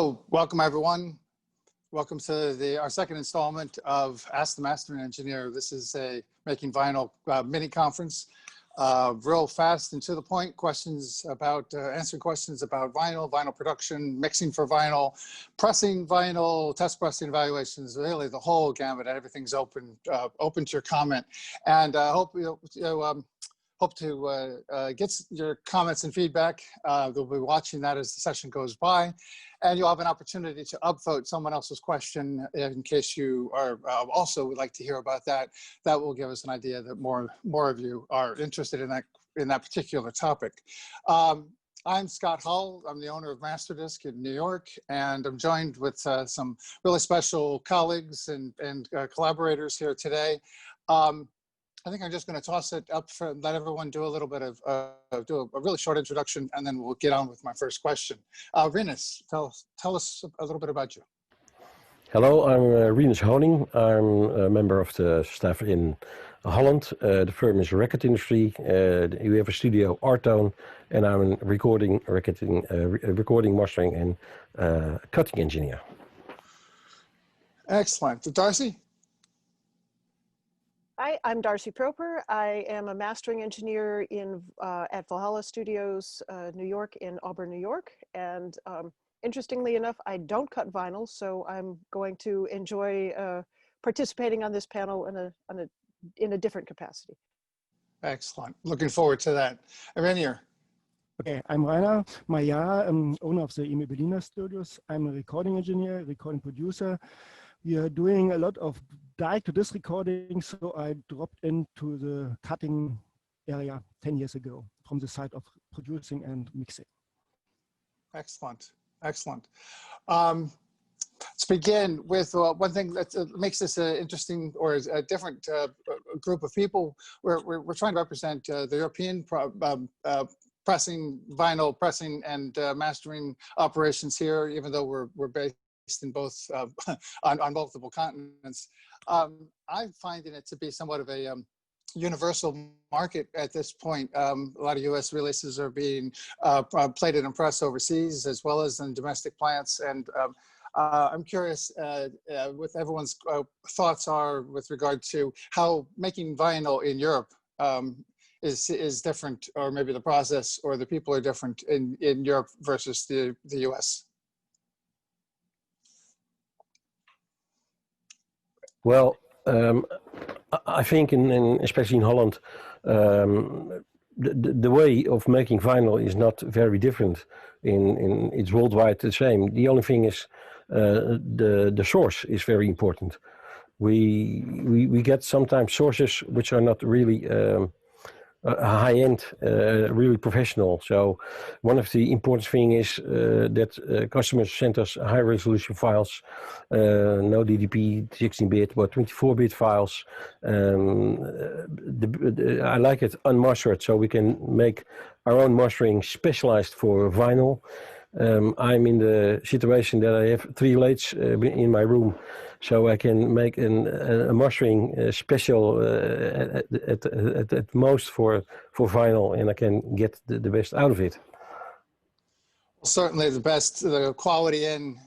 So, welcome everyone. Welcome to our second installment of Ask the Mastering Engineer. This is a Making Vinyl mini conference. Real fast and to the point questions about, answering questions about vinyl, vinyl production, mixing for vinyl, pressing vinyl, test pressing evaluations, really the whole gamut. Everything's open, open to your comment. And hope to get your comments and feedback. They'll be watching that as the session goes by. And you'll have an opportunity to upvote someone else's question in case you are also would like to hear about that. That will give us an idea that more of you are interested in that particular topic. I'm Scott Hull. I'm the owner of Masterdisk in New York, and I'm joined with some really special colleagues and collaborators here today. I think I'm just going to toss it up for let everyone do a little bit of do a really short introduction, and then we'll get on with my first question. Rinus, tell us a little bit about you. Hello, I'm Rinus Hooning. I'm a member of the staff in Holland. The firm is Record Industry. We have a studio, Artone, and I'm a recording, mastering, and cutting engineer. Excellent. Darcy? Hi, I'm Darcy Proper. I am a mastering engineer at Valhalla Studios, New York, in Auburn, New York. And interestingly enough, I don't cut vinyl, so I'm going to enjoy participating on this panel in a different capacity. Excellent. Looking forward to that. Rainier. Okay, I'm Maillard, owner of the Emil Studios. I'm a recording engineer, recording producer. We are doing a lot of direct-to-disc recording, so I dropped into the cutting area 10 years ago from the side of producing and mixing. Excellent, excellent. Let's begin with one thing that makes this interesting or a different group of people. We're trying to represent the European vinyl pressing and mastering operations here, even though we're based in both on multiple continents. I'm finding it to be somewhat of a universal market at this point. A lot of U.S. releases are being plated and pressed overseas as well as in domestic plants. And I'm curious what everyone's thoughts are with regard to how making vinyl in Europe is different, or maybe the process or the people are different in Europe versus the U.S. Well, I think especially in Holland, the way of making vinyl is not very different. It's worldwide the same. The only thing is the source is very important. We get sometimes sources which are not really high-end, really professional. So one of the important things is that customers send us high-resolution files, no DDP, 16-bit, but 24-bit files. I like it unmastered, so we can make our own mastering specialized for vinyl. I'm in the situation that I have 3 lathes in my room, so I can make a mastering special at most for vinyl, and I can get the best out of it. Certainly the quality in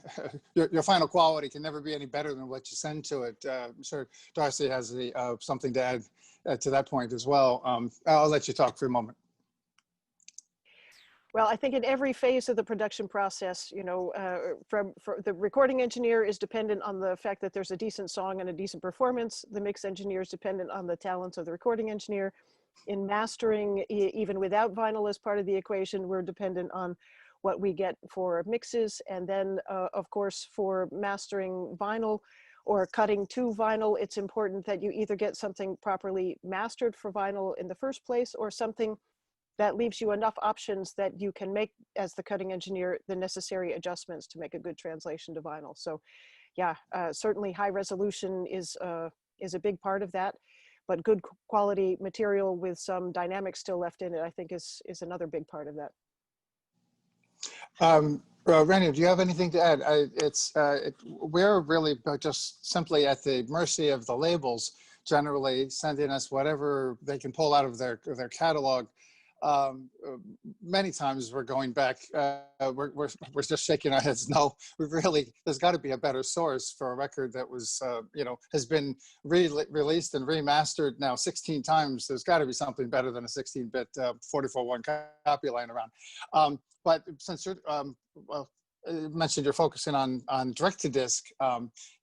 your final quality can never be any better than what you send to it. I'm sure Darcy has something to add to that point as well. I'll let you talk for a moment. Well, I think in every phase of the production process, you know, for the recording engineer is dependent on the fact that there's a decent song and a decent performance. The mix engineer is dependent on the talents of the recording engineer. In mastering, even without vinyl as part of the equation, we're dependent on what we get for mixes. And then, of course, for mastering vinyl or cutting to vinyl, it's important that you either get something properly mastered for vinyl in the first place, or something that leaves you enough options that you can make, as the cutting engineer, the necessary adjustments to make a good translation to vinyl. So yeah, certainly high resolution is a big part of that, but good quality material with some dynamics still left in it, I think is another big part of that. Rainier, do you have anything to add? We're really just simply at the mercy of the labels, generally sending us whatever they can pull out of their catalog. many times we're going back, we're just shaking our heads. No, there's got to be a better source for a record that was, has been released and remastered now 16 times. There's got to be something better than a 16-bit 44.1 copy lying around. But since you're, you mentioned you're focusing on direct-to-disc,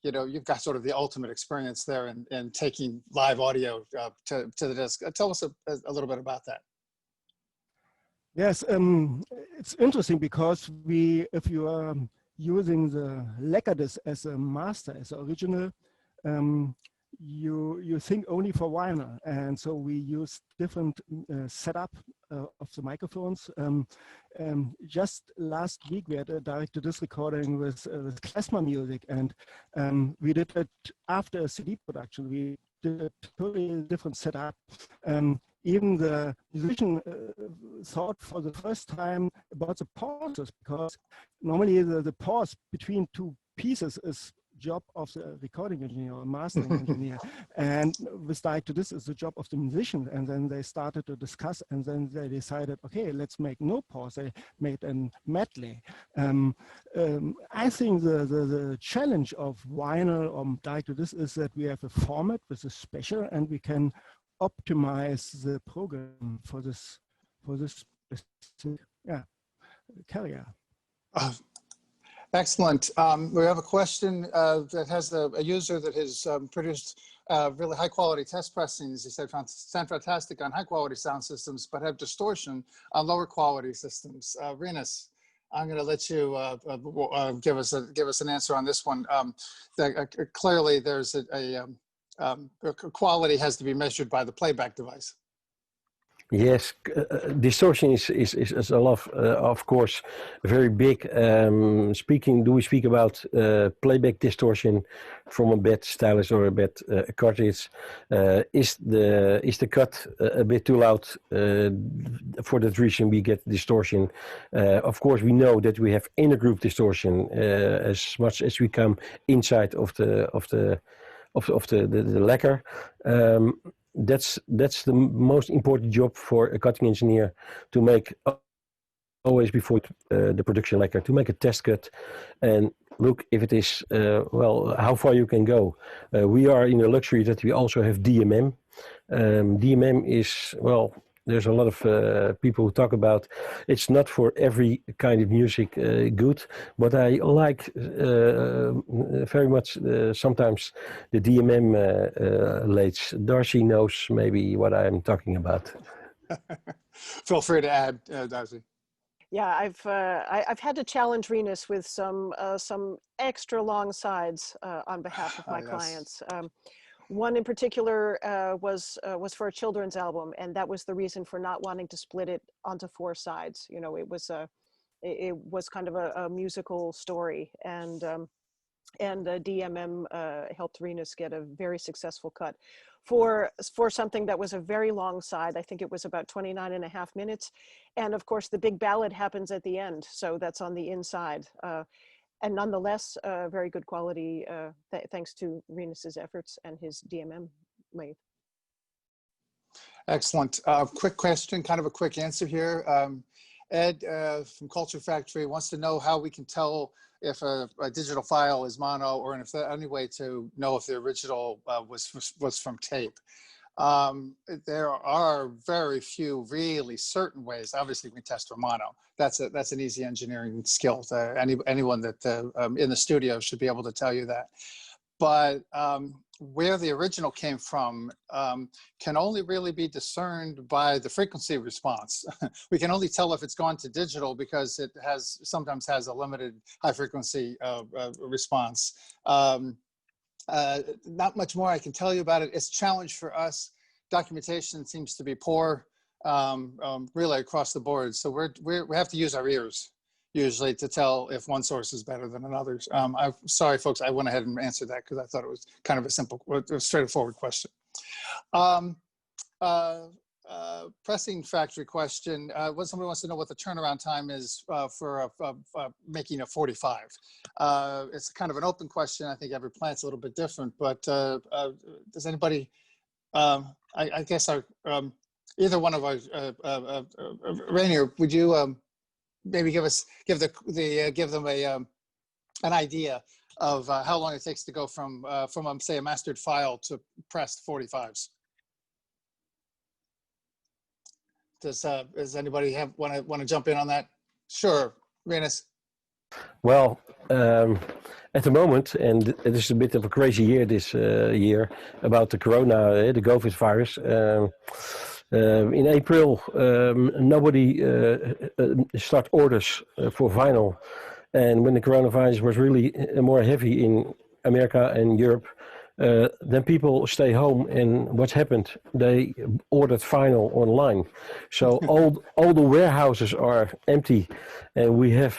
you've got sort of the ultimate experience there in taking live audio to the disc. Tell us a little bit about that. Yes, it's interesting because if you are using the lacquer disc as a master, as an original, you think only for vinyl, and so we use different setup of the microphones. Just last week we had a direct-to-disc recording with klezmer music, and we did it after a CD production. We did a totally different setup. Even the musician thought for the first time about the pauses, because normally the pause between two pieces is job of the recording engineer or mastering engineer, and with direct-to-disc is the job of the musician. And then they started to discuss, and then they decided, okay, let's make no pause. They made a medley. I think the challenge of vinyl or direct-to-disc is that we have a format with a special, and we can optimize the program for this carrier. Excellent. We have a question that has a user that has produced really high quality test pressings. He said, sound fantastic on high quality sound systems, but have distortion on lower quality systems. Rinus, I'm going to let you give us an answer on this one. Clearly, there's quality has to be measured by the playback device. Yes, distortion is a lot, of course, very big. Do we speak about playback distortion from a bad stylus or a bad cartridge? Is the cut a bit too loud? For that reason, we get distortion. Of course, we know that we have inner group distortion as much as we come inside of the lacquer. That's the most important job for a cutting engineer, to make always before the production lacquer, to make a test cut and look if it is how far you can go. We are in a luxury that we also have DMM. DMM is, there's a lot of people who talk about it's not for every kind of music good, but I like very much sometimes the DMM lathes. Darcy knows maybe what I'm talking about. Feel free to add, Darcy. Yeah, I've had to challenge Rinus with some extra long sides on behalf of my clients. One in particular was for a children's album, and that was the reason for not wanting to split it onto 4 sides. It was kind of a musical story, and DMM helped Rinus get a very successful cut for something that was a very long side. I think it was about 29.5 minutes, and of course the big ballad happens at the end, so that's on the inside. And nonetheless, very good quality, thanks to Rinus's efforts and his DMM lathe. Excellent. Quick question, kind of a quick answer here. Ed from Culture Factory wants to know how we can tell if a digital file is mono, or if there's any way to know if the original was from tape. There are very few really certain ways. Obviously, we test for mono. That's an easy engineering skill. Anyone that in the studio should be able to tell you that. But where the original came from can only really be discerned by the frequency response. We can only tell if it's gone to digital because it sometimes has a limited high frequency response. Not much more I can tell you about it. It's a challenge for us. Documentation seems to be poor really across the board. So we have to use our ears usually to tell if one source is better than another's. I'm sorry, folks, I went ahead and answered that because I thought it was kind of a simple, straightforward question. Pressing factory question. Somebody wants to know what the turnaround time is for making a 45. It's kind of an open question. I think every plant's a little bit different, but does anybody, I guess either one of our, Rainier, would you maybe give them an idea of how long it takes to go from say a mastered file to pressed 45s? Does anybody want to jump in on that? Sure, Rinus. Well, at the moment, and it is a bit of a crazy year this year about the corona, the COVID virus. In April, nobody start orders for vinyl, and when the coronavirus was really more heavy in America and Europe, then people stay home, and what happened? They ordered vinyl online, so all the warehouses are empty, and we have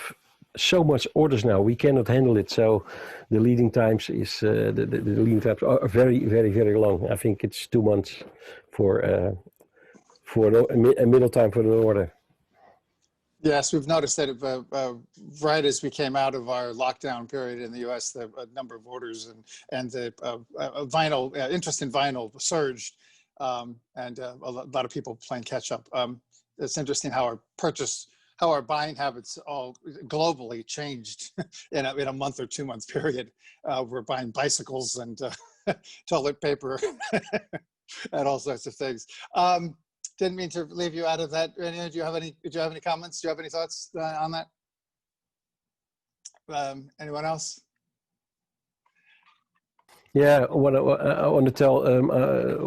so much orders now. We cannot handle it. So the leading times is the leading times are very, very, very long. I think it's 2 months for a middle time for the order. Yes, we've noticed that right as we came out of our lockdown period in the U.S., the number of orders and the vinyl interest in vinyl surged, and a lot of people playing catch up. It's interesting how our buying habits all globally changed in a month or 2 month period. We're buying bicycles and toilet paper and all sorts of things. Didn't mean to leave you out of that. Do you have any comments? Do you have any thoughts on that? Anyone else? Yeah, what I want to tell,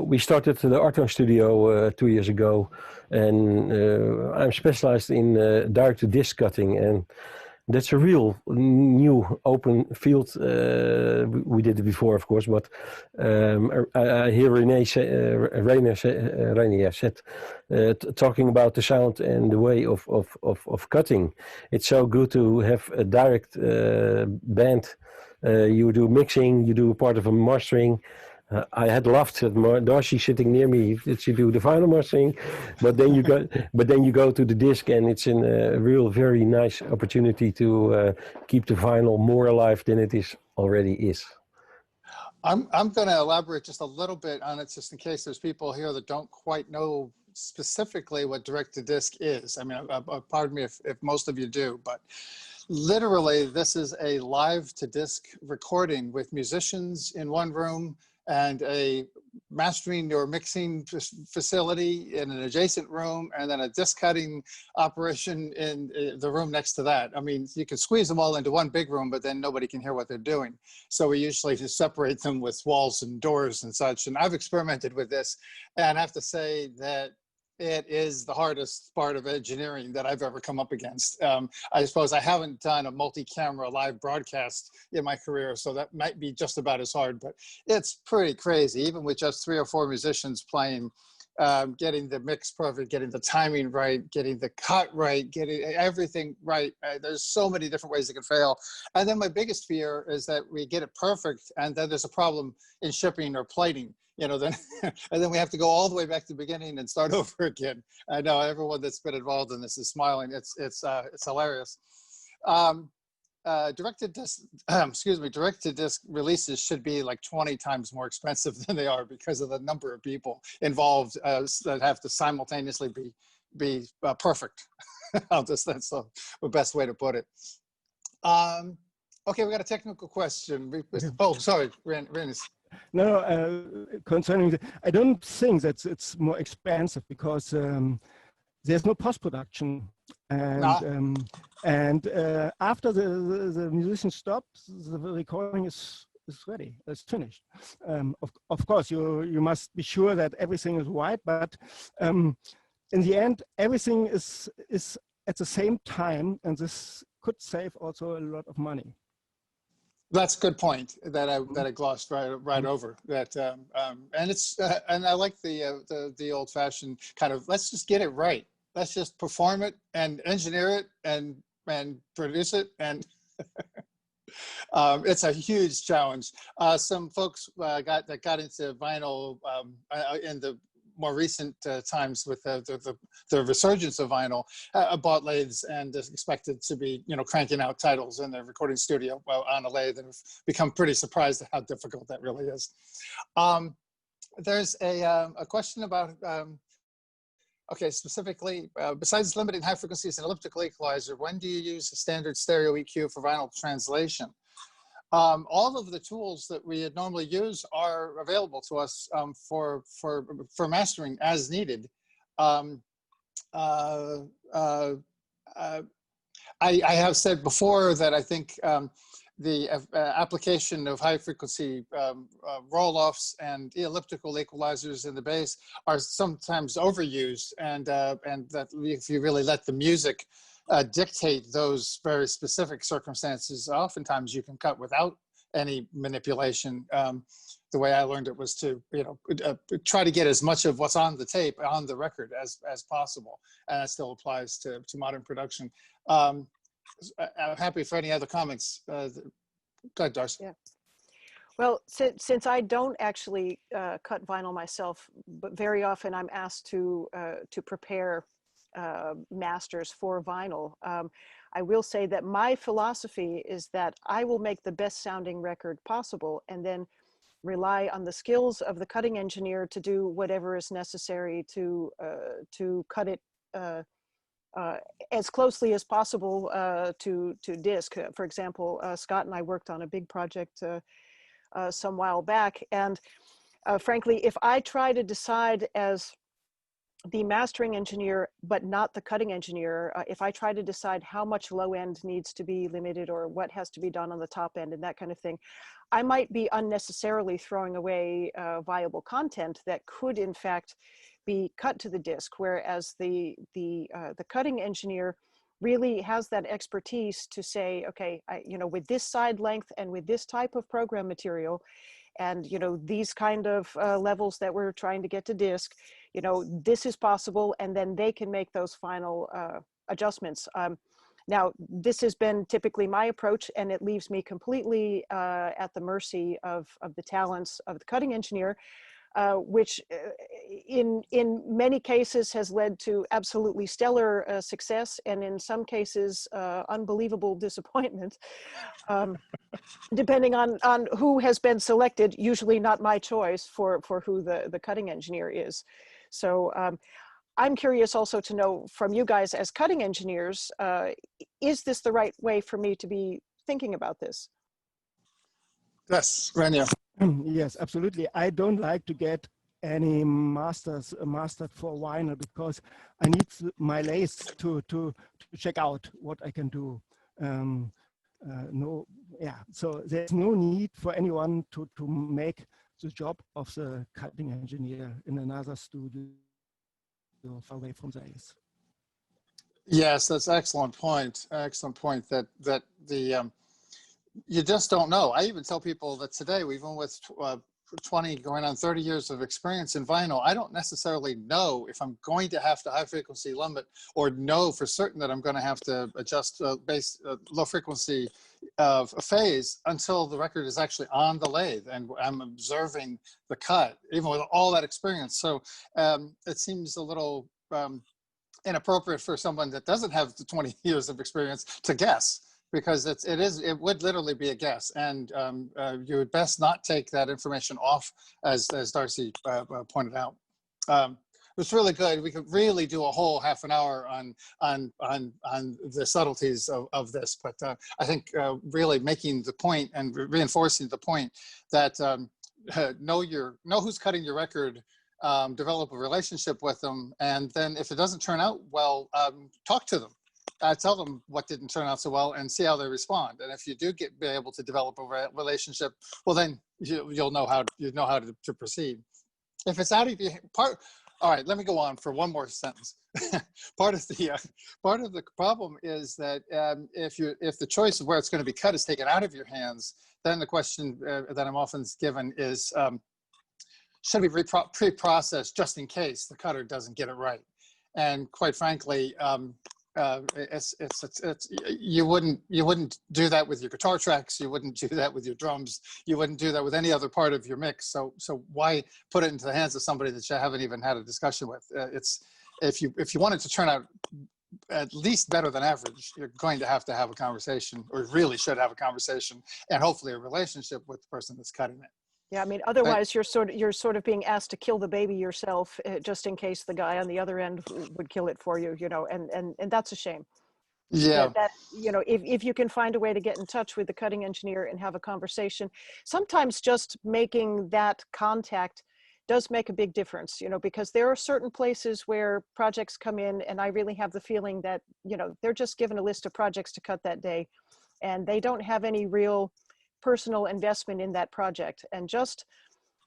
we started the Arton studio 2 years ago, and I'm specialized in direct-to-disc cutting, and that's a real new open field. We did it before, of course, but I hear Rainier said, talking about the sound and the way of cutting. It's so good to have a direct band. You do mixing, you do part of a mastering. I had loved Darcy sitting near me that you do the final mastering, but then you go to the disc, and it's a real very nice opportunity to keep the vinyl more alive than it already is. I'm going to elaborate just a little bit on it, just in case there's people here that don't quite know specifically what direct-to-disc is. I mean, pardon me if most of you do, but literally this is a live-to-disc recording with musicians in one room and a mastering or mixing facility in an adjacent room, and then a disc cutting operation in the room next to that. I mean, you can squeeze them all into one big room, but then nobody can hear what they're doing. So we usually just separate them with walls and doors and such. And I've experimented with this, and I have to say that it is the hardest part of engineering that I've ever come up against. I suppose I haven't done a multi-camera live broadcast in my career, so that might be just about as hard, but it's pretty crazy, even with just 3 or 4 musicians playing, getting the mix perfect, getting the timing right, getting the cut right, getting everything right. There's so many different ways it can fail. And then my biggest fear is that we get it perfect, and then there's a problem in shipping or plating. Then and then we have to go all the way back to the beginning and start over again. I know everyone that's been involved in this is smiling. It's hilarious. Direct-to-disc releases should be like 20 times more expensive than they are because of the number of people involved that have to simultaneously be perfect. That's the best way to put it. Okay, we got a technical question. Oh, sorry, Rinus. No, concerning I don't think that it's more expensive because there's no post-production, and after the musician stops, the recording is ready, it's finished. Of course, you must be sure that everything is right, but in the end, everything is at the same time, and this could save also a lot of money. That's a good point that I glossed right over that, and it's and I like the old-fashioned kind of, let's just get it right, let's just perform it and engineer it and produce it, and it's a huge challenge. Some folks got into vinyl in the more recent times with the resurgence of vinyl, bought lathes and is expected to be cranking out titles in the recording studio on a lathe, and have become pretty surprised at how difficult that really is. There's a question about Okay, specifically, besides limiting high frequencies and elliptical equalizer, when do you use the standard stereo EQ for vinyl translation? All of the tools that we would normally use are available to us for mastering as needed. I have said before that I think the application of high frequency roll-offs and elliptical equalizers in the bass are sometimes overused, and that if you really let the music dictate those very specific circumstances, oftentimes you can cut without any manipulation. The way I learned it was to, try to get as much of what's on the tape on the record as possible, and that still applies to modern production. I'm happy for any other comments. Go ahead, Darcy. Yeah. Well, since I don't actually cut vinyl myself, but very often I'm asked to prepare masters for vinyl. I will say that my philosophy is that I will make the best sounding record possible, and then rely on the skills of the cutting engineer to do whatever is necessary to cut it as closely as possible to disc. For example, Scott and I worked on a big project some while back, and frankly, if I try to decide as the mastering engineer, but not the cutting engineer, if I try to decide how much low end needs to be limited or what has to be done on the top end and that kind of thing, I might be unnecessarily throwing away viable content that could in fact be cut to the disc, whereas the cutting engineer really has that expertise to say, okay, with this side length and with this type of program material, and these kind of levels that we're trying to get to disc, this is possible, and then they can make those final adjustments. Now, this has been typically my approach, and it leaves me completely at the mercy of the talents of the cutting engineer, which in many cases has led to absolutely stellar success, and in some cases unbelievable disappointment, depending on who has been selected, usually not my choice for who the cutting engineer is. So I'm curious also to know from you guys as cutting engineers, is this the right way for me to be thinking about this? Yes, Rania. Yes, absolutely. I don't like to get any mastered for vinyl because I need my lathe to check out what I can do. So there's no need for anyone to make the job of the cutting engineer in another studio far away from the lathe. Yes, that's an excellent point. Excellent point that the you just don't know. I even tell people that today, even with 20 going on 30 years of experience in vinyl, I don't necessarily know if I'm going to have to high frequency limit or know for certain that I'm going to have to adjust low frequency phase until the record is actually on the lathe and I'm observing the cut, even with all that experience. So it seems a little inappropriate for someone that doesn't have the 20 years of experience to guess, because it would literally be a guess, and you would best not take that information off, as Darcy pointed out. It was really good. We could really do a whole half an hour on the subtleties of this, but I think really making the point and reinforcing the point that know who's cutting your record, develop a relationship with them, and then if it doesn't turn out well, talk to them. Tell them what didn't turn out so well and see how they respond. And if you do be able to develop a relationship, well, then you'll know how to proceed. If it's out of your part, all right, let me go on for one more sentence. Part of the problem is that if the choice of where it's going to be cut is taken out of your hands, then the question that I'm often given is, should we pre-process just in case the cutter doesn't get it right? And quite frankly, you wouldn't do that with your guitar tracks. You wouldn't do that with your drums. You wouldn't do that with any other part of your mix. So why put it into the hands of somebody that you haven't even had a discussion with? If you want it to turn out at least better than average, you're going to have a conversation, or really should have a conversation, and hopefully a relationship with the person that's cutting it. Yeah, I mean, otherwise you're sort of being asked to kill the baby yourself, just in case the guy on the other end would kill it for you, you know, and that's a shame. Yeah. That you know, if you can find a way to get in touch with the cutting engineer and have a conversation, sometimes just making that contact does make a big difference, you know, because there are certain places where projects come in and I really have the feeling that, you know, they're just given a list of projects to cut that day and they don't have any real personal investment in that project. And just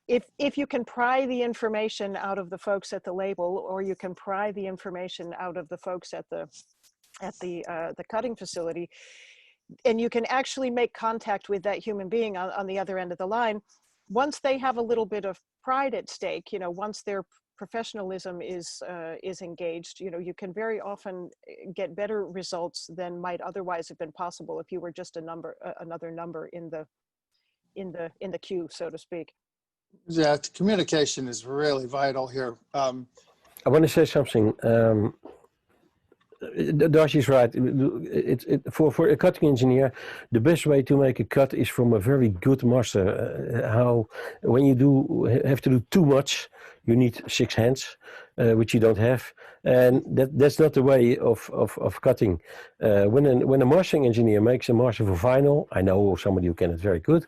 if you can pry the information out of the folks at the label, or you can pry the information out of the folks at the cutting facility, and you can actually make contact with that human being on the other end of the line, once they have a little bit of pride at stake, you know, once their professionalism is engaged, you know, you can very often get better results than might otherwise have been possible if you were just another number in the queue, so to speak. Yeah, communication is really vital here. I want to say something. Darcy's right. For a cutting engineer, the best way to make a cut is from a very good master. When you have to do too much, you need 6 hands, which you don't have, and that's not the way of cutting. When a mastering engineer makes a master for vinyl, I know somebody who can it very good,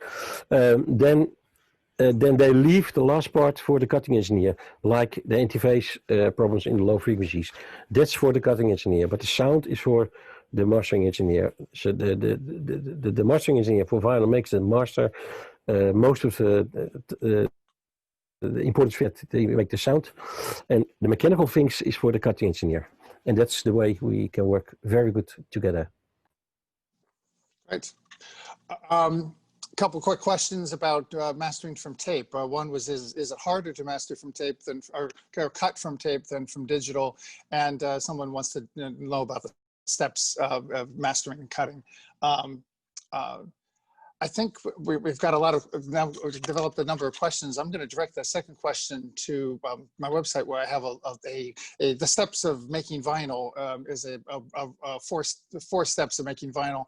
then they leave the last part for the cutting engineer, like the interface problems in the low frequencies. That's for the cutting engineer, but the sound is for the mastering engineer. So the mastering engineer for vinyl makes the master most of the important fit. They make the sound, and the mechanical things is for the cutting engineer, and that's the way we can work very good together. Right. Couple quick questions about mastering from tape. One was, is it harder to master from tape than, or cut from tape than from digital? And someone wants to know about the steps of mastering and cutting. I think we've got a lot of, now we've developed a number of questions. I'm going to direct that second question to my website, where I have the steps of making vinyl is four steps of making vinyl.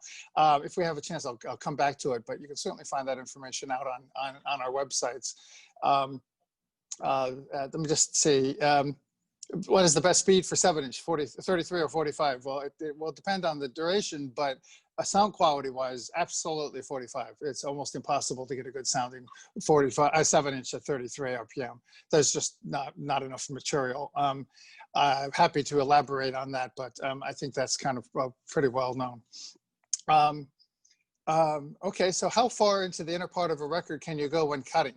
If we have a chance, I'll come back to it, but you can certainly find that information out on our websites. Let me just see. What is the best speed for 7-inch, 33 or 45? Well, it will depend on the duration, but sound quality wise, absolutely 45. It's almost impossible to get a good sounding 7-inch at 33 RPM. There's just not enough material. Happy to elaborate on that, but I think that's kind of pretty well known. Okay, so how far into the inner part of a record can you go when cutting?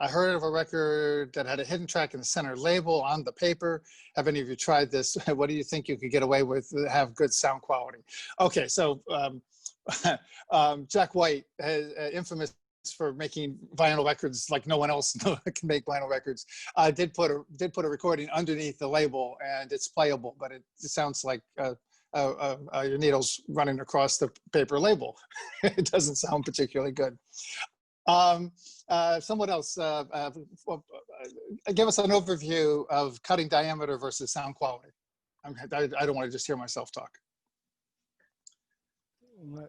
I heard of a record that had a hidden track in the center label on the paper. Have any of you tried this? What do you think you could get away with to have good sound quality? Okay, so Jack White, infamous for making vinyl records like no one else can make vinyl records, did put a recording underneath the label, and it's playable, but it sounds like your needles running across the paper label. It doesn't sound particularly good. Someone else, give us an overview of cutting diameter versus sound quality. I don't want to just hear myself talk.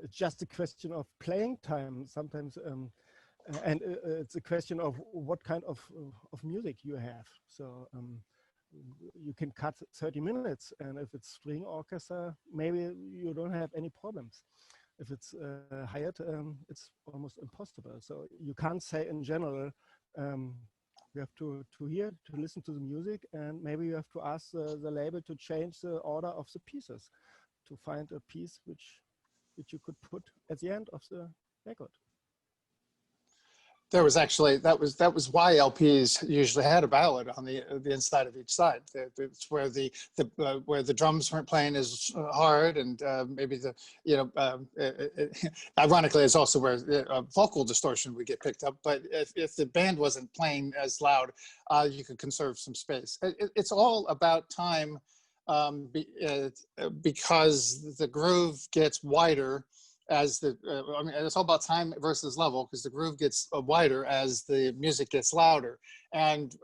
It's just a question of playing time sometimes, and it's a question of what kind of music you have. So you can cut 30 minutes, and if it's string orchestra, maybe you don't have any problems. If it's hired, it's almost impossible. So you can't say in general, you have to listen to the music, and maybe you have to ask the label to change the order of the pieces to find a piece which you could put at the end of the record. There was actually, that was why LPs usually had a ballad on the inside of each side. It's where the drums weren't playing as hard, and maybe ironically, it's also where vocal distortion would get picked up. But if the band wasn't playing as loud, you could conserve some space. It's all about time, because the groove gets wider as I mean, it's all about time versus level, because the groove gets wider as the music gets louder. And,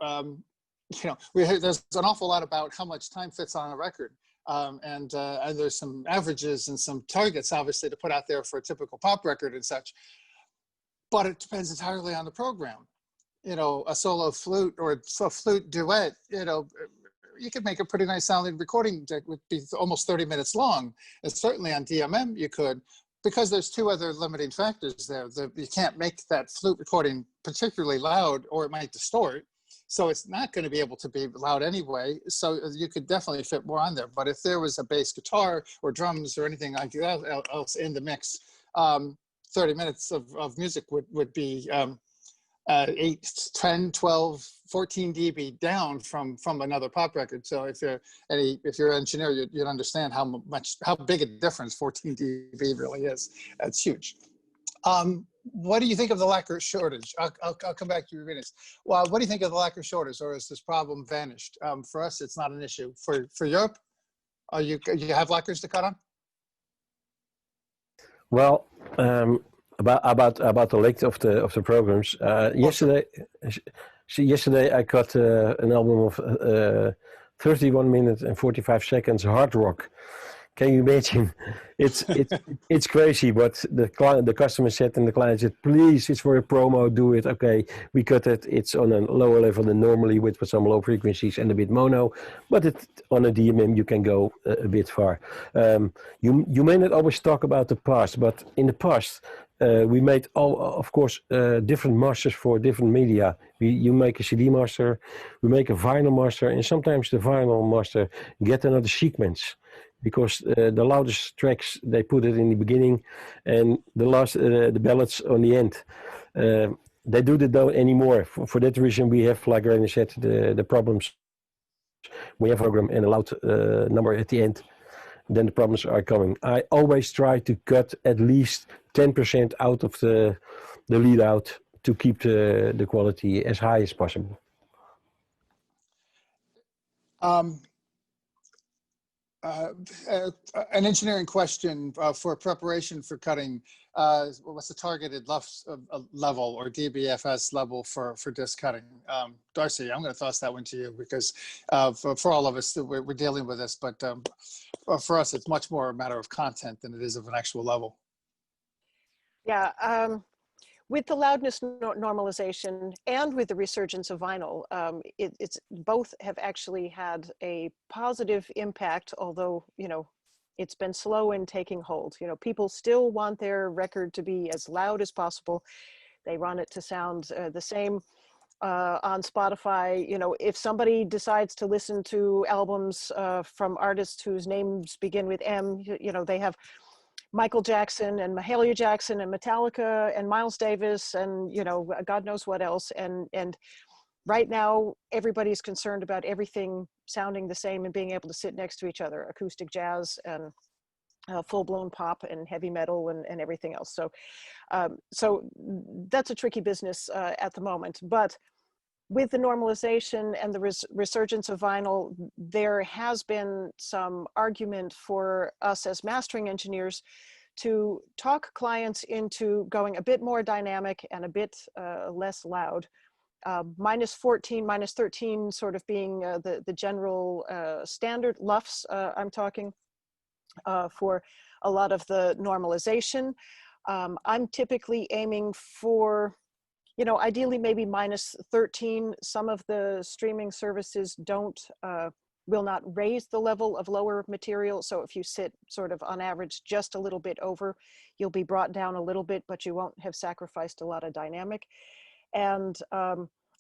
there's an awful lot about how much time fits on a record. And there's some averages and some targets, obviously, to put out there for a typical pop record and such. But it depends entirely on the program. you know, a solo flute or a flute duet, you know, you could make a pretty nice sounding recording that would be almost 30 minutes long. And certainly on DMM you could, because there's two other limiting factors there. You can't make that flute recording particularly loud or it might distort. So it's not going to be able to be loud anyway. So you could definitely fit more on there. But if there was a bass guitar or drums or anything like that else in the mix, 30 minutes of music would be 8, 10, 12, 14 dB down from another pop record. So if you're an engineer, you'd understand how big a difference 14 dB really is. That's huge. What do you think of the lacquer shortage? I'll come back to you, Rinus. Well, what do you think of the lacquer shortage, or has this problem vanished? For us, it's not an issue. For Europe, you have lacquers to cut on? Well, about the length of the programs. Yesterday I cut an album of 31 minutes and 45 seconds hard rock. Can you imagine? It's crazy. But the customer said, and the client said, please, it's for a promo, do it. Okay, we cut it. It's on a lower level than normally with some low frequencies and a bit mono. But on a DMM you can go a bit far. You may not always talk about the past, but in the past we made of course different masters for different media. You make a CD master, we make a vinyl master, and sometimes the vinyl master get another sequence. Because the loudest tracks, they put it in the beginning and the ballads on the end. They do that though anymore. For that reason, we have, like Rainer said, the problems. We have a program and a loud number at the end. Then the problems are coming. I always try to cut at least 10% out of the lead out to keep the quality as high as possible. An engineering question for preparation for cutting. What's the targeted level or DBFS level for disc cutting? Darcy, I'm going to toss that one to you because for all of us, we're dealing with this, but for us, it's much more a matter of content than it is of an actual level. Yeah. With the loudness normalization and with the resurgence of vinyl, it's both have actually had a positive impact, although, you know, it's been slow in taking hold. You know, people still want their record to be as loud as possible. They want it to sound the same on Spotify. You know, if somebody decides to listen to albums from artists whose names begin with M, you know, they have Michael Jackson and Maillard Jackson and Metallica and Miles Davis and, you know, God knows what else. And right now, everybody's concerned about everything sounding the same and being able to sit next to each other, acoustic jazz and full-blown pop and heavy metal and everything else. So that's a tricky business at the moment. But with the normalization and the resurgence of vinyl, there has been some argument for us as mastering engineers to talk clients into going a bit more dynamic and a bit less loud. -14, -13 sort of being the general standard LUFS, I'm talking, for a lot of the normalization. I'm typically aiming for, you know, ideally maybe -13. Some of the streaming services will not raise the level of lower material. So if you sit sort of on average just a little bit over, you'll be brought down a little bit, but you won't have sacrificed a lot of dynamic. And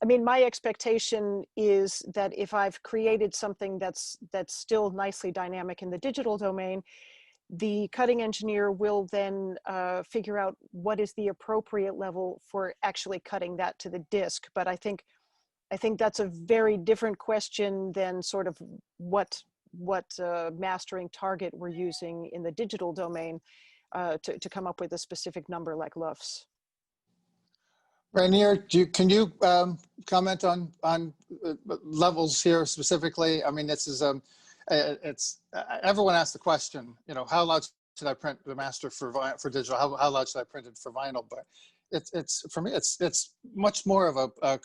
I mean, my expectation is that if I've created something that's still nicely dynamic in the digital domain, the cutting engineer will then figure out what is the appropriate level for actually cutting that to the disc. But I think that's a very different question than sort of what mastering target we're using in the digital domain to come up with a specific number like LUFS. Rainier, can you comment on levels here specifically? I mean, this is everyone asks the question, you know, how loud should I print the master for digital? How loud should I print it for vinyl? But it's for me, it's much more of a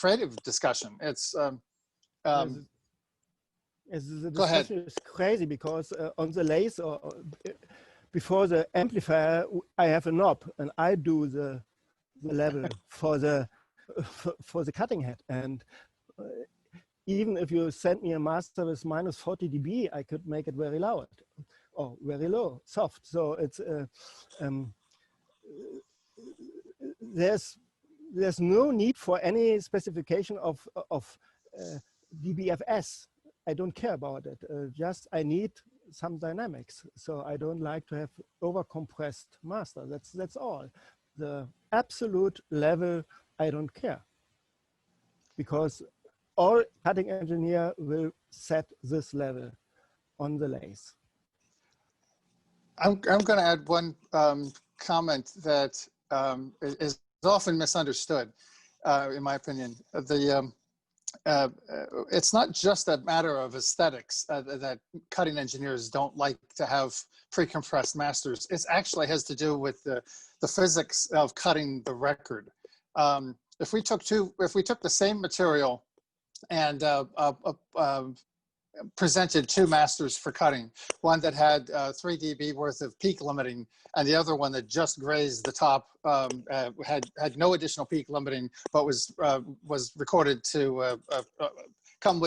creative discussion. It's the discussion is crazy because on the lathe or before the amplifier, I have a knob and I do the level for the for the cutting head. And even if you send me a master with minus 40 dB, I could make it very loud or very low, soft. So it's there's no need for any specification of dBFS. I don't care about it. Just I need some dynamics. So I don't like to have overcompressed master. That's all. The absolute level, I don't care, because all cutting engineer will set this level on the lathe. I'm going to add one comment that is often misunderstood, in my opinion. It's not just a matter of aesthetics that cutting engineers don't like to have pre-compressed masters. It actually has to do with the physics of cutting the record. If we took the same material and presented two masters for cutting, one that had 3 dB worth of peak limiting, and the other one that just grazed the top, had no additional peak limiting, but was recorded to come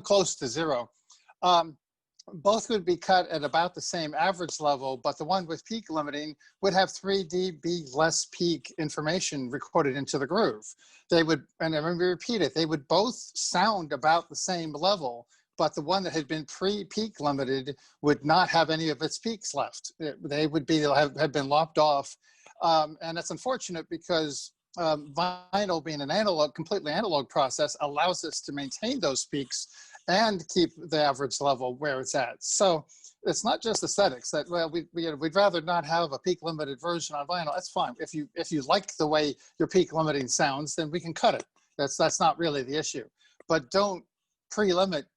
close to zero. Both would be cut at about the same average level, but the one with peak limiting would have 3 dB less peak information recorded into the groove. They would, and let me repeat it, they would both sound about the same level, but the one that had been pre-peak limited would not have any of its peaks left. They would have been lopped off. And that's unfortunate because vinyl, being an analog, completely analog process, allows us to maintain those peaks and keep the average level where it's at. So it's not just aesthetics that, well, we'd rather not have a peak limited version on vinyl. That's fine. If you like the way your peak limiting sounds, then we can cut it. That's not really the issue. But don't pre-limit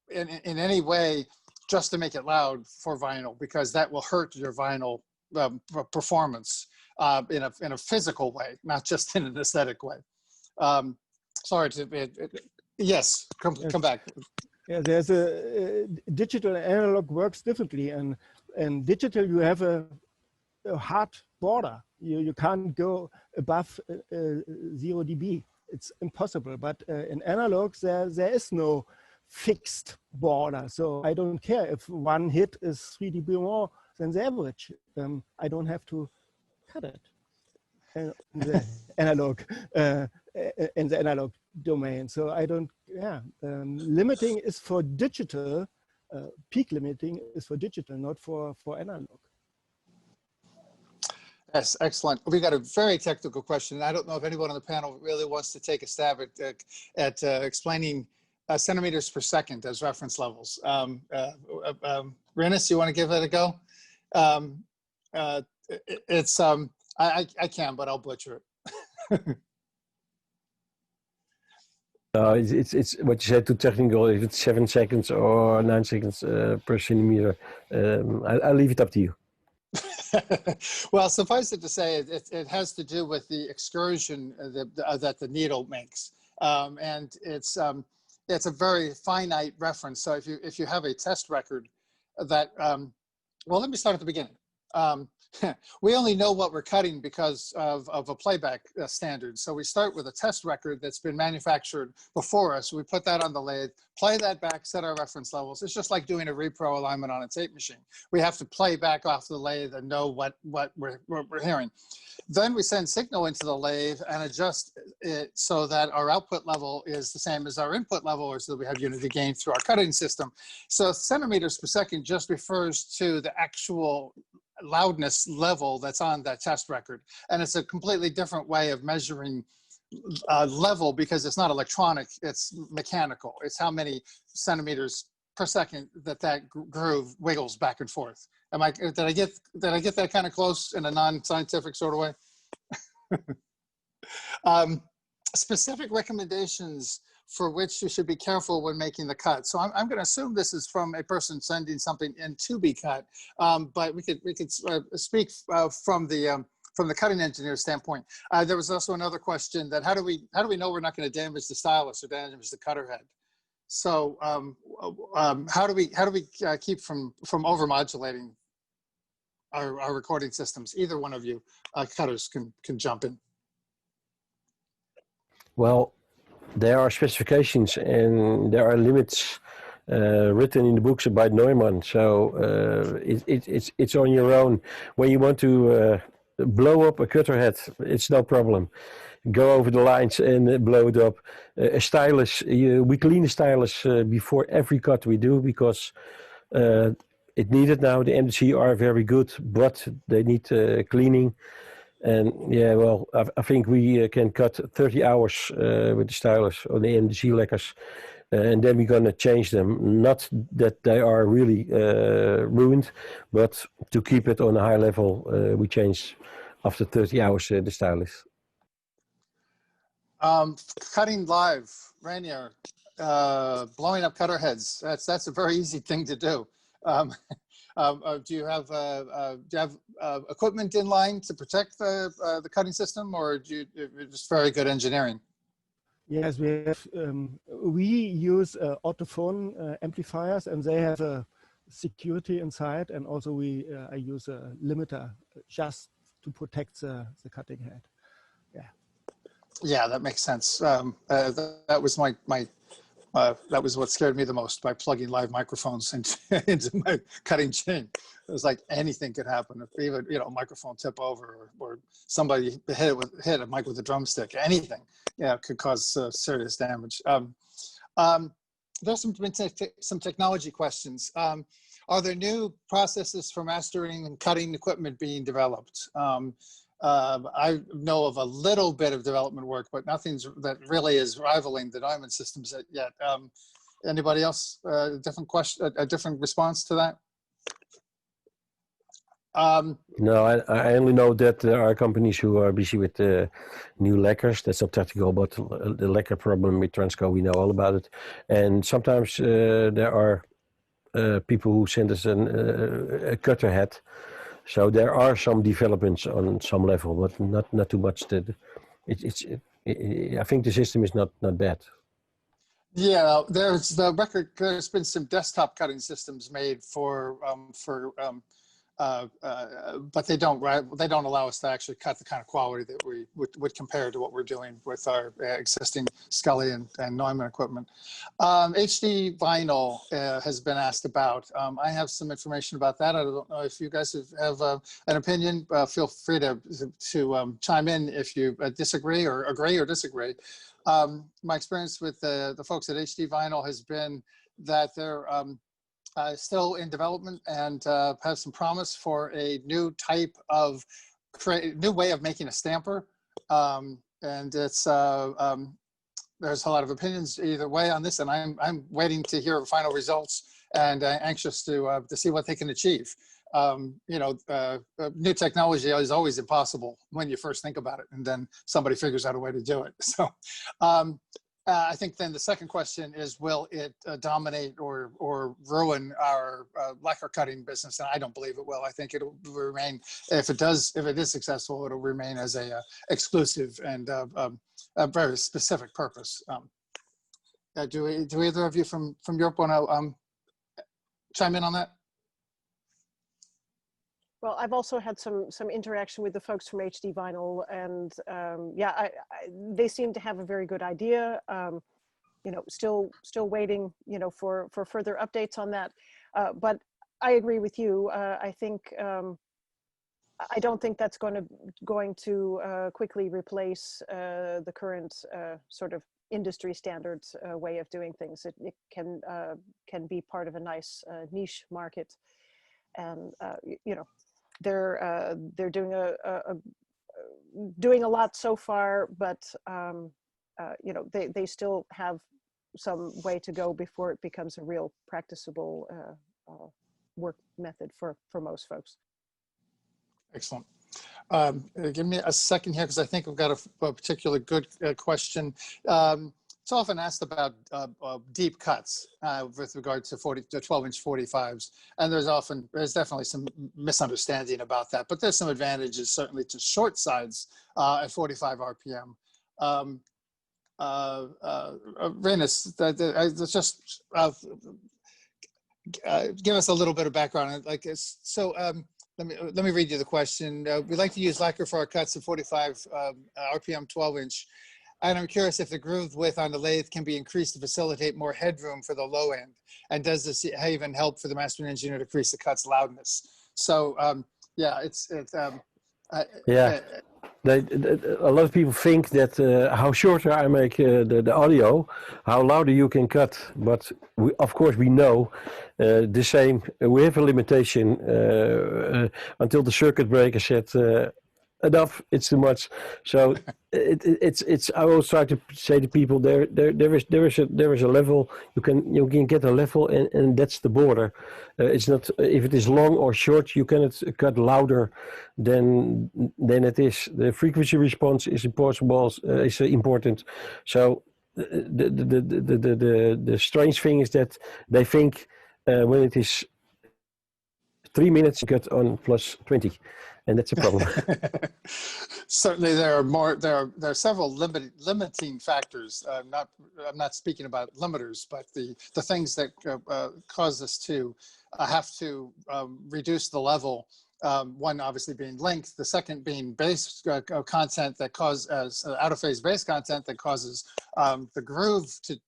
in any way just to make it loud for vinyl, because that will hurt your vinyl performance in a physical way, not just in an aesthetic way. Sorry to yes, come back. Yeah, there's a digital and analog works differently, and digital you have a hard border. You can't go above 0 dB. It's impossible. But in analog there is no fixed border. So I don't care if one hit is 3 dB more than the average. I don't have to cut it. And the analog in the analog domain. So I don't, limiting is for digital, peak limiting is for digital, not for analog. Yes, excellent. We got a very technical question. I don't know if anyone on the panel really wants to take a stab at explaining centimeters per second as reference levels. Rinus, you want to give it a go? I can, but I'll butcher it. It's what you said too technical. If it's 7 seconds or 9 seconds per centimeter, I'll leave it up to you. Well, suffice it to say, it has to do with the excursion that the needle makes, and it's a very finite reference. So if you have a test record that, well, let me start at the beginning. We only know what we're cutting because of a playback standard. So we start with a test record that's been manufactured before us. We put that on the lathe, play that back, set our reference levels. It's just like doing a repro alignment on a tape machine. We have to play back off the lathe and know what we're hearing. Then we send signal into the lathe and adjust it so that our output level is the same as our input level, or so that we have unity gain through our cutting system. So centimeters per second just refers to the actual loudness level that's on that test record. And it's a completely different way of measuring level, because it's not electronic, it's mechanical. It's how many centimeters per second that groove wiggles back and forth. Did I get that kind of close in a non-scientific sort of way? Specific recommendations for which you should be careful when making the cut. So I'm going to assume this is from a person sending something in to be cut, but we could speak from the cutting engineer standpoint. There was also another question that how do we know we're not going to damage the stylus or damage the cutter head? So how do we keep from overmodulating our recording systems? Either one of you cutters can jump in. Well, there are specifications and there are limits written in the books about Neumann. So it's on your own. When you want to blow up a cutter head, it's no problem. Go over the lines and blow it up. A stylus, we clean the stylus before every cut we do because it needed now. The MDC are very good, but they need cleaning. And yeah, well, I think we can cut 30 hours with the stylus on the MDC lacquers, and then we're gonna change them. Not that they are really ruined, but to keep it on a high level, we change after 30 hours the stylus. Cutting live, Rainier, blowing up cutter heads. That's a very easy thing to do. Do you have equipment in line to protect the cutting system, or do you just very good engineering? Yes, we use autophone amplifiers, and they have a security inside, and also I use a limiter just to protect the cutting head. Yeah. Yeah, that makes sense. That was that was what scared me the most, by plugging live microphones into my cutting chain. It was like anything could happen. If even a microphone tip over, or somebody hit a mic with a drumstick, anything, could cause serious damage. There's some technology questions. Are there new processes for mastering and cutting equipment being developed? I know of a little bit of development work, but nothing that really is rivaling the Neumann systems yet. Anybody else? Different question, a different response to that? No, I only know that there are companies who are busy with new lacquers. That's not technical, but the lacquer problem with Transco, we know all about it. And sometimes there are people who send us a cutter head. So there are some developments on some level, but not too much. That I think the system is not bad. Yeah, there's been some desktop cutting systems made but they don't allow us to actually cut the kind of quality that we would compare to what we're doing with our existing Scully and Neumann equipment. HD vinyl has been asked about. I have some information about that. I don't know if you guys have an opinion. Feel free to chime in if you disagree or agree or disagree. My experience with the folks at HD vinyl has been that they're still in development and have some promise for a new type of new way of making a stamper. And it's there's a lot of opinions either way on this, and I'm waiting to hear final results and anxious to see what they can achieve. New technology is always impossible when you first think about it, and then somebody figures out a way to do it. So I think then the second question is, will it dominate or ruin our lacquer cutting business? And I don't believe it will. I think it'll remain, if it is successful, it'll remain as a exclusive and a very specific purpose. Do either of you from Europe want to chime in on that? Well, I've also had some interaction with the folks from HD Vinyl, and they seem to have a very good idea. Still waiting, for further updates on that. But I agree with you. I think I don't think that's going to quickly replace the current sort of industry standards way of doing things. It can be part of a nice niche market, and they're doing a lot so far, but they still have some way to go before it becomes a real practicable work method for most folks. Excellent. Give me a second here, because I think we've got a particularly good question. It's often asked about deep cuts with regard to 12-inch 45s, and there's definitely some misunderstanding about that. But there's some advantages certainly to short sides at 45 RPM. Rinus, just give us a little bit of background. Let me read you the question. We like to use lacquer for our cuts at 45 RPM 12-inch. And I'm curious if the groove width on the lathe can be increased to facilitate more headroom for the low end. And does this even help for the mastering engineer to increase the cut's loudness? So yeah, Yeah. A lot of people think that how shorter I make the audio, how louder you can cut. But of course we know the same. We have a limitation until the circuit breaker said enough. It's too much. So it's. I always try to say to people there is a level you can get a level and that's the border. It's not if it is long or short. You cannot cut louder than it is. The frequency response is important. So the strange thing is that they think when it is 3 minutes you cut on plus 20. And that's a problem. Certainly, there are several limiting factors. I'm not speaking about limiters, but the things that cause us to have to reduce the level. One obviously being length, the second being bass content that causes out of phase bass content that causes the groove to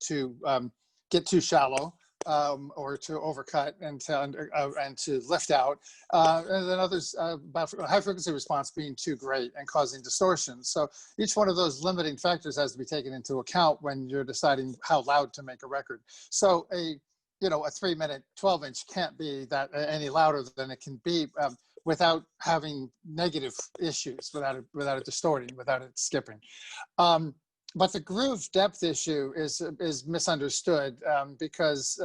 get too shallow. Or to overcut and to lift out, and then others about high frequency response being too great and causing distortion. So each one of those limiting factors has to be taken into account when you're deciding how loud to make a record. So a 3-minute 12-inch can't be that any louder than it can be without having negative issues, without it distorting, without it skipping. But the groove depth issue is misunderstood because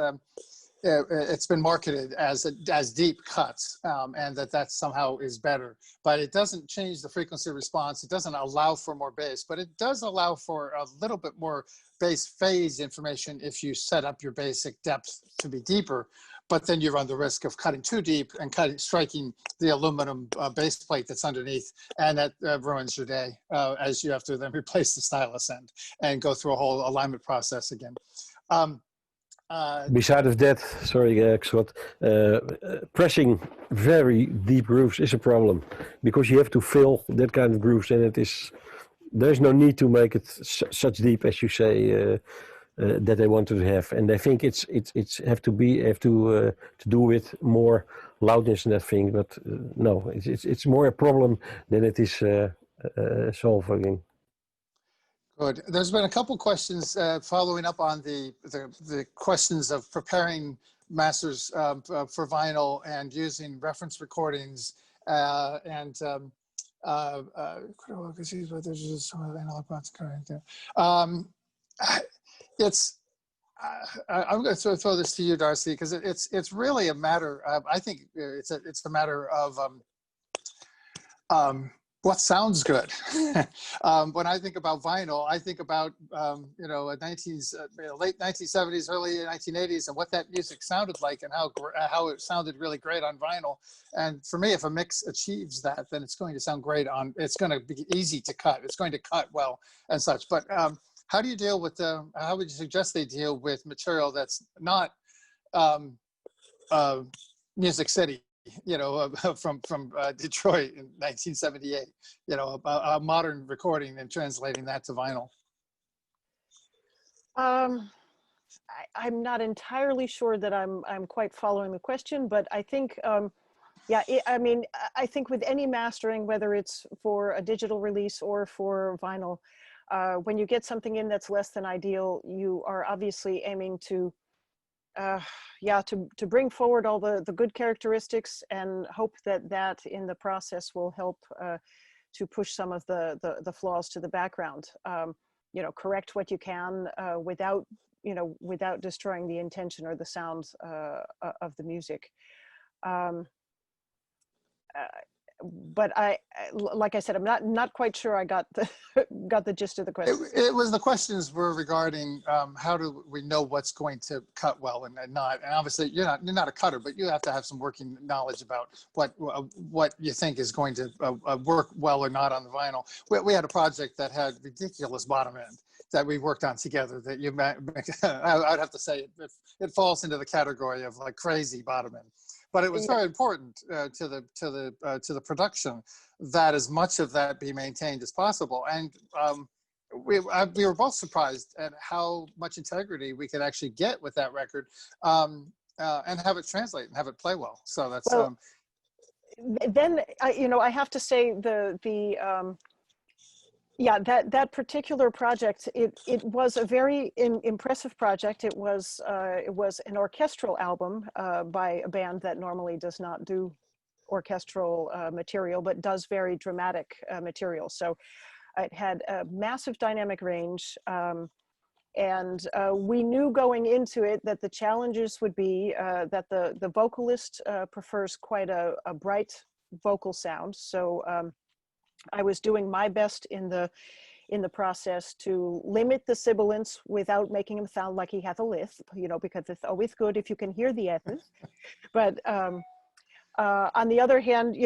it's been marketed as deep cuts, and that somehow is better. But it doesn't change the frequency response. It doesn't allow for more bass, but it does allow for a little bit more bass phase information if you set up your basic depth to be deeper. But then you run the risk of cutting too deep and striking the aluminum base plate that's underneath, and that ruins your day as you have to then replace the stylus end and go through a whole alignment process again. Besides of that, sorry, Scott, pressing very deep grooves is a problem because you have to fill that kind of grooves, and there's no need to make it such deep as you say. That they want to have, and I think it's have to do with more loudness and that thing. But no, it's more a problem than it is solving. Good. There's been a couple questions following up on the questions of preparing masters for vinyl and using reference recordings I'm going to throw this to you, Darcy, because it's really a matter of, I think it's a matter of what sounds good. When I think about vinyl, I think about late 1970s, early 1980s, and what that music sounded like, and how it sounded really great on vinyl. And for me, if a mix achieves that, then it's going to sound great it's going to be easy to cut. It's going to cut well and such. But how do you deal with how would you suggest they deal with material that's not Music City, from Detroit in 1978, a modern recording and translating that to vinyl? I'm not entirely sure that I'm quite following the question, but I think, I think with any mastering, whether it's for a digital release or for vinyl, when you get something in that's less than ideal, you are obviously aiming to bring forward all the good characteristics and hope that in the process will help to push some of the flaws to the background. Correct what you can without destroying the intention or the sound of the music. But like I said, I'm not quite sure I got the gist of the question. It was the questions were regarding how do we know what's going to cut well and not. And obviously, you're not a cutter, but you have to have some working knowledge about what you think is going to work well or not on the vinyl. We had a project that had ridiculous bottom end that we worked on together. That I'd have to say it falls into the category of like crazy bottom end. But it was very important to the production that as much of that be maintained as possible. And we were both surprised at how much integrity we could actually get with that record, and have it translate and have it play well. So that's well, then I have to say yeah, that particular project, it was a very impressive project. It was an orchestral album by a band that normally does not do orchestral material, but does very dramatic material. So it had a massive dynamic range, and we knew going into it that the challenges would be that the vocalist prefers quite a bright vocal sound. So I was doing my best in the process to limit the sibilants without making him sound like he has a lisp, because it's always good if you can hear the S's. But on the other hand,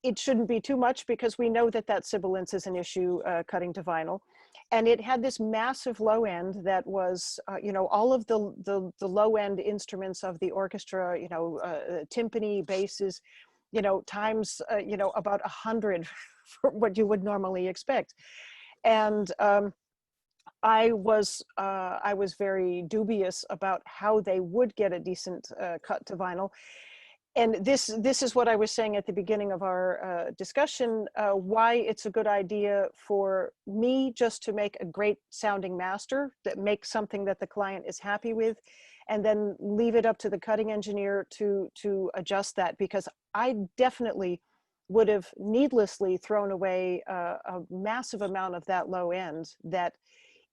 it shouldn't be too much, because we know that sibilance is an issue cutting to vinyl. And it had this massive low end that was, all of the low end instruments of the orchestra, timpani, basses, times, about 100 for what you would normally expect. And I was very dubious about how they would get a decent cut to vinyl. And this is what I was saying at the beginning of our discussion, why it's a good idea for me just to make a great sounding master, that makes something that the client is happy with, and then leave it up to the cutting engineer to adjust that, because I definitely would have needlessly thrown away a massive amount of that low end that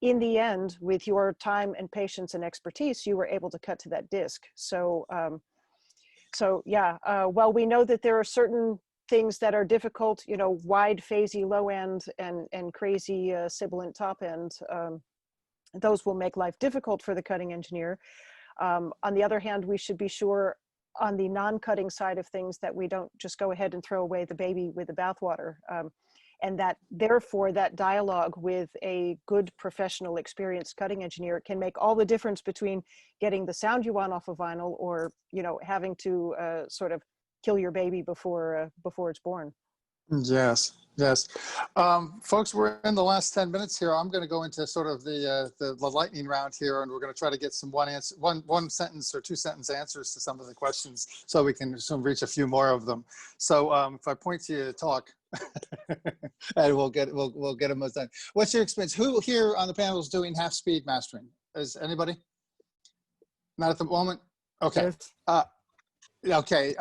in the end, with your time and patience and expertise, you were able to cut to that disc. So yeah, while we know that there are certain things that are difficult, wide phasey low end and crazy sibilant top end, those will make life difficult for the cutting engineer. On the other hand, we should be sure on the non-cutting side of things that we don't just go ahead and throw away the baby with the bathwater. And that therefore that dialogue with a good professional experienced cutting engineer can make all the difference between getting the sound you want off of vinyl or, having to sort of kill your baby before it's born. Yes, yes. Folks, we're in the last 10 minutes here. I'm going to go into sort of the lightning round here, and we're going to try to get some one sentence or 2 sentence answers to some of the questions, so we can reach a few more of them. So if I point to you to talk, and we'll get them done. What's your experience? Who here on the panel is doing half speed mastering? Is anybody? Not at the moment. Okay. Yes. Okay.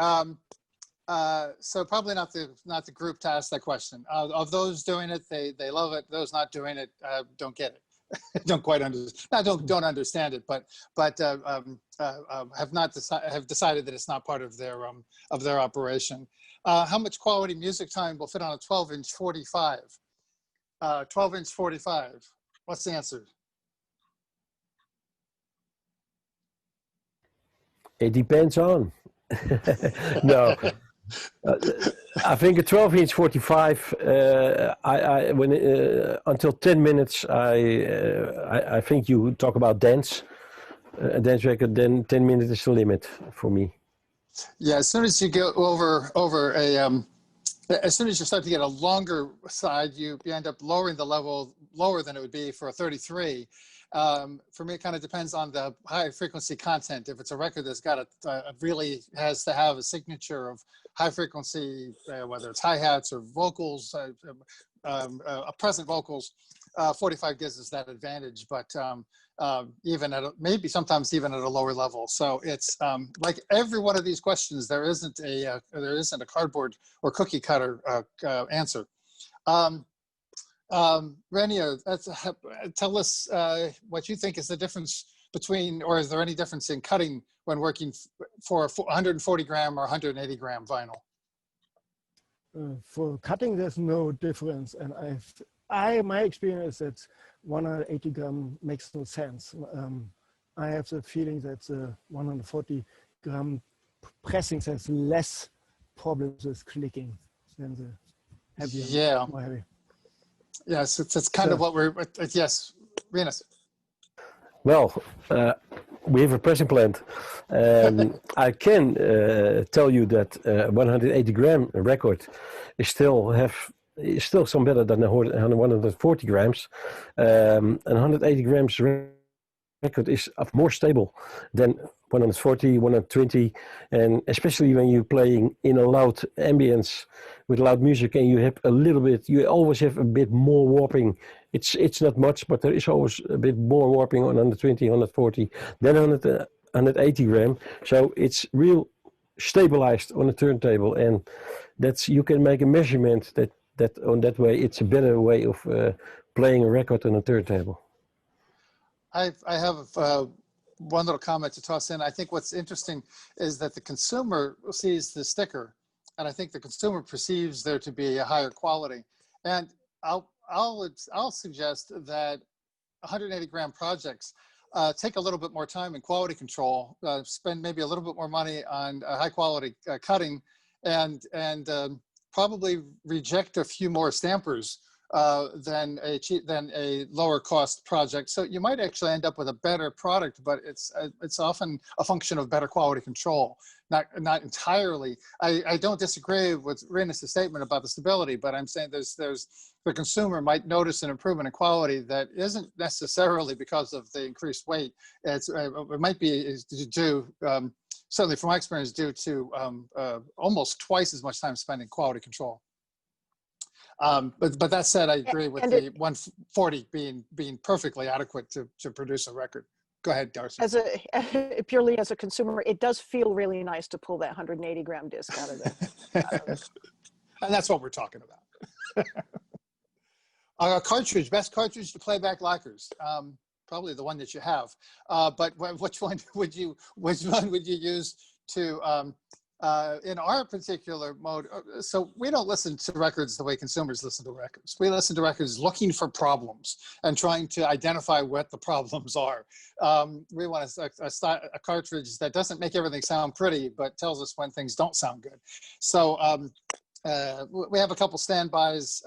So probably not the group to ask that question. Of those doing it, they love it. Those not doing it don't get it. Don't quite understand. Don't understand it, but have decided that it's not part of their operation. How much quality music time will fit on a 12-inch 45? 12-inch 45. What's the answer? It depends on. No. I think a 12-inch 45. Until 10 minutes, I think you talk about dance record. Then 10 minutes is the limit for me. Yeah, as soon as you go over as soon as you start to get a longer side, you end up lowering the level lower than it would be for a 33. For me, it kind of depends on the high frequency content. If it's a record that's got really has to have a signature of high frequency, whether it's hi-hats or vocals, present vocals, 45 gives us that advantage, but even at maybe sometimes even at a lower level. So it's like every one of these questions, there isn't a cardboard or cookie cutter answer. Renia, tell us what you think is the difference between, or is there any difference in cutting when working for a 140 gram or 180 gram vinyl? For cutting, there's no difference, and my experience that 180 gram makes no sense. I have the feeling that the 140 gram pressing has less problems with clicking than the heavier. Yeah. More heavy. Yes, it's kind of what we're, yes, Rinus. Well, we have a pressing plant. I can tell you that 180 gram record is still have is still some better than 140 grams. And 180 grams record is more stable than 140, 120, and especially when you're playing in a loud ambience with loud music and you have a little bit, you always have a bit more warping. It's not much, but there is always a bit more warping on 120, 140 than 180 gram. So it's real stabilized on the turntable, and that's, you can make a measurement that on that way it's a better way of playing a record on a turntable. I have one little comment to toss in. I think what's interesting is that the consumer sees the sticker, and I think the consumer perceives there to be a higher quality. And I'll suggest that 180 gram projects take a little bit more time in quality control, spend maybe a little bit more money on high quality cutting, and probably reject a few more stampers than a lower cost project. So you might actually end up with a better product, but it's often a function of better quality control, not entirely. I don't disagree with Rinus' statement about the stability, but I'm saying there's the consumer might notice an improvement in quality that isn't necessarily because of the increased weight. It might be due, certainly from my experience, due to almost twice as much time spent in quality control. But that said, I agree with the 140 being perfectly adequate to produce a record. Go ahead, Darcy. Purely as a consumer, it does feel really nice to pull that 180 gram disc out of there. And that's what we're talking about. Cartridge, best cartridge to play back lacquers. Probably the one that you have. But which one would you use to? In our particular mode, so we don't listen to records the way consumers listen to records. We listen to records looking for problems and trying to identify what the problems are. We want a cartridge that doesn't make everything sound pretty, but tells us when things don't sound good. So we have a couple standbys.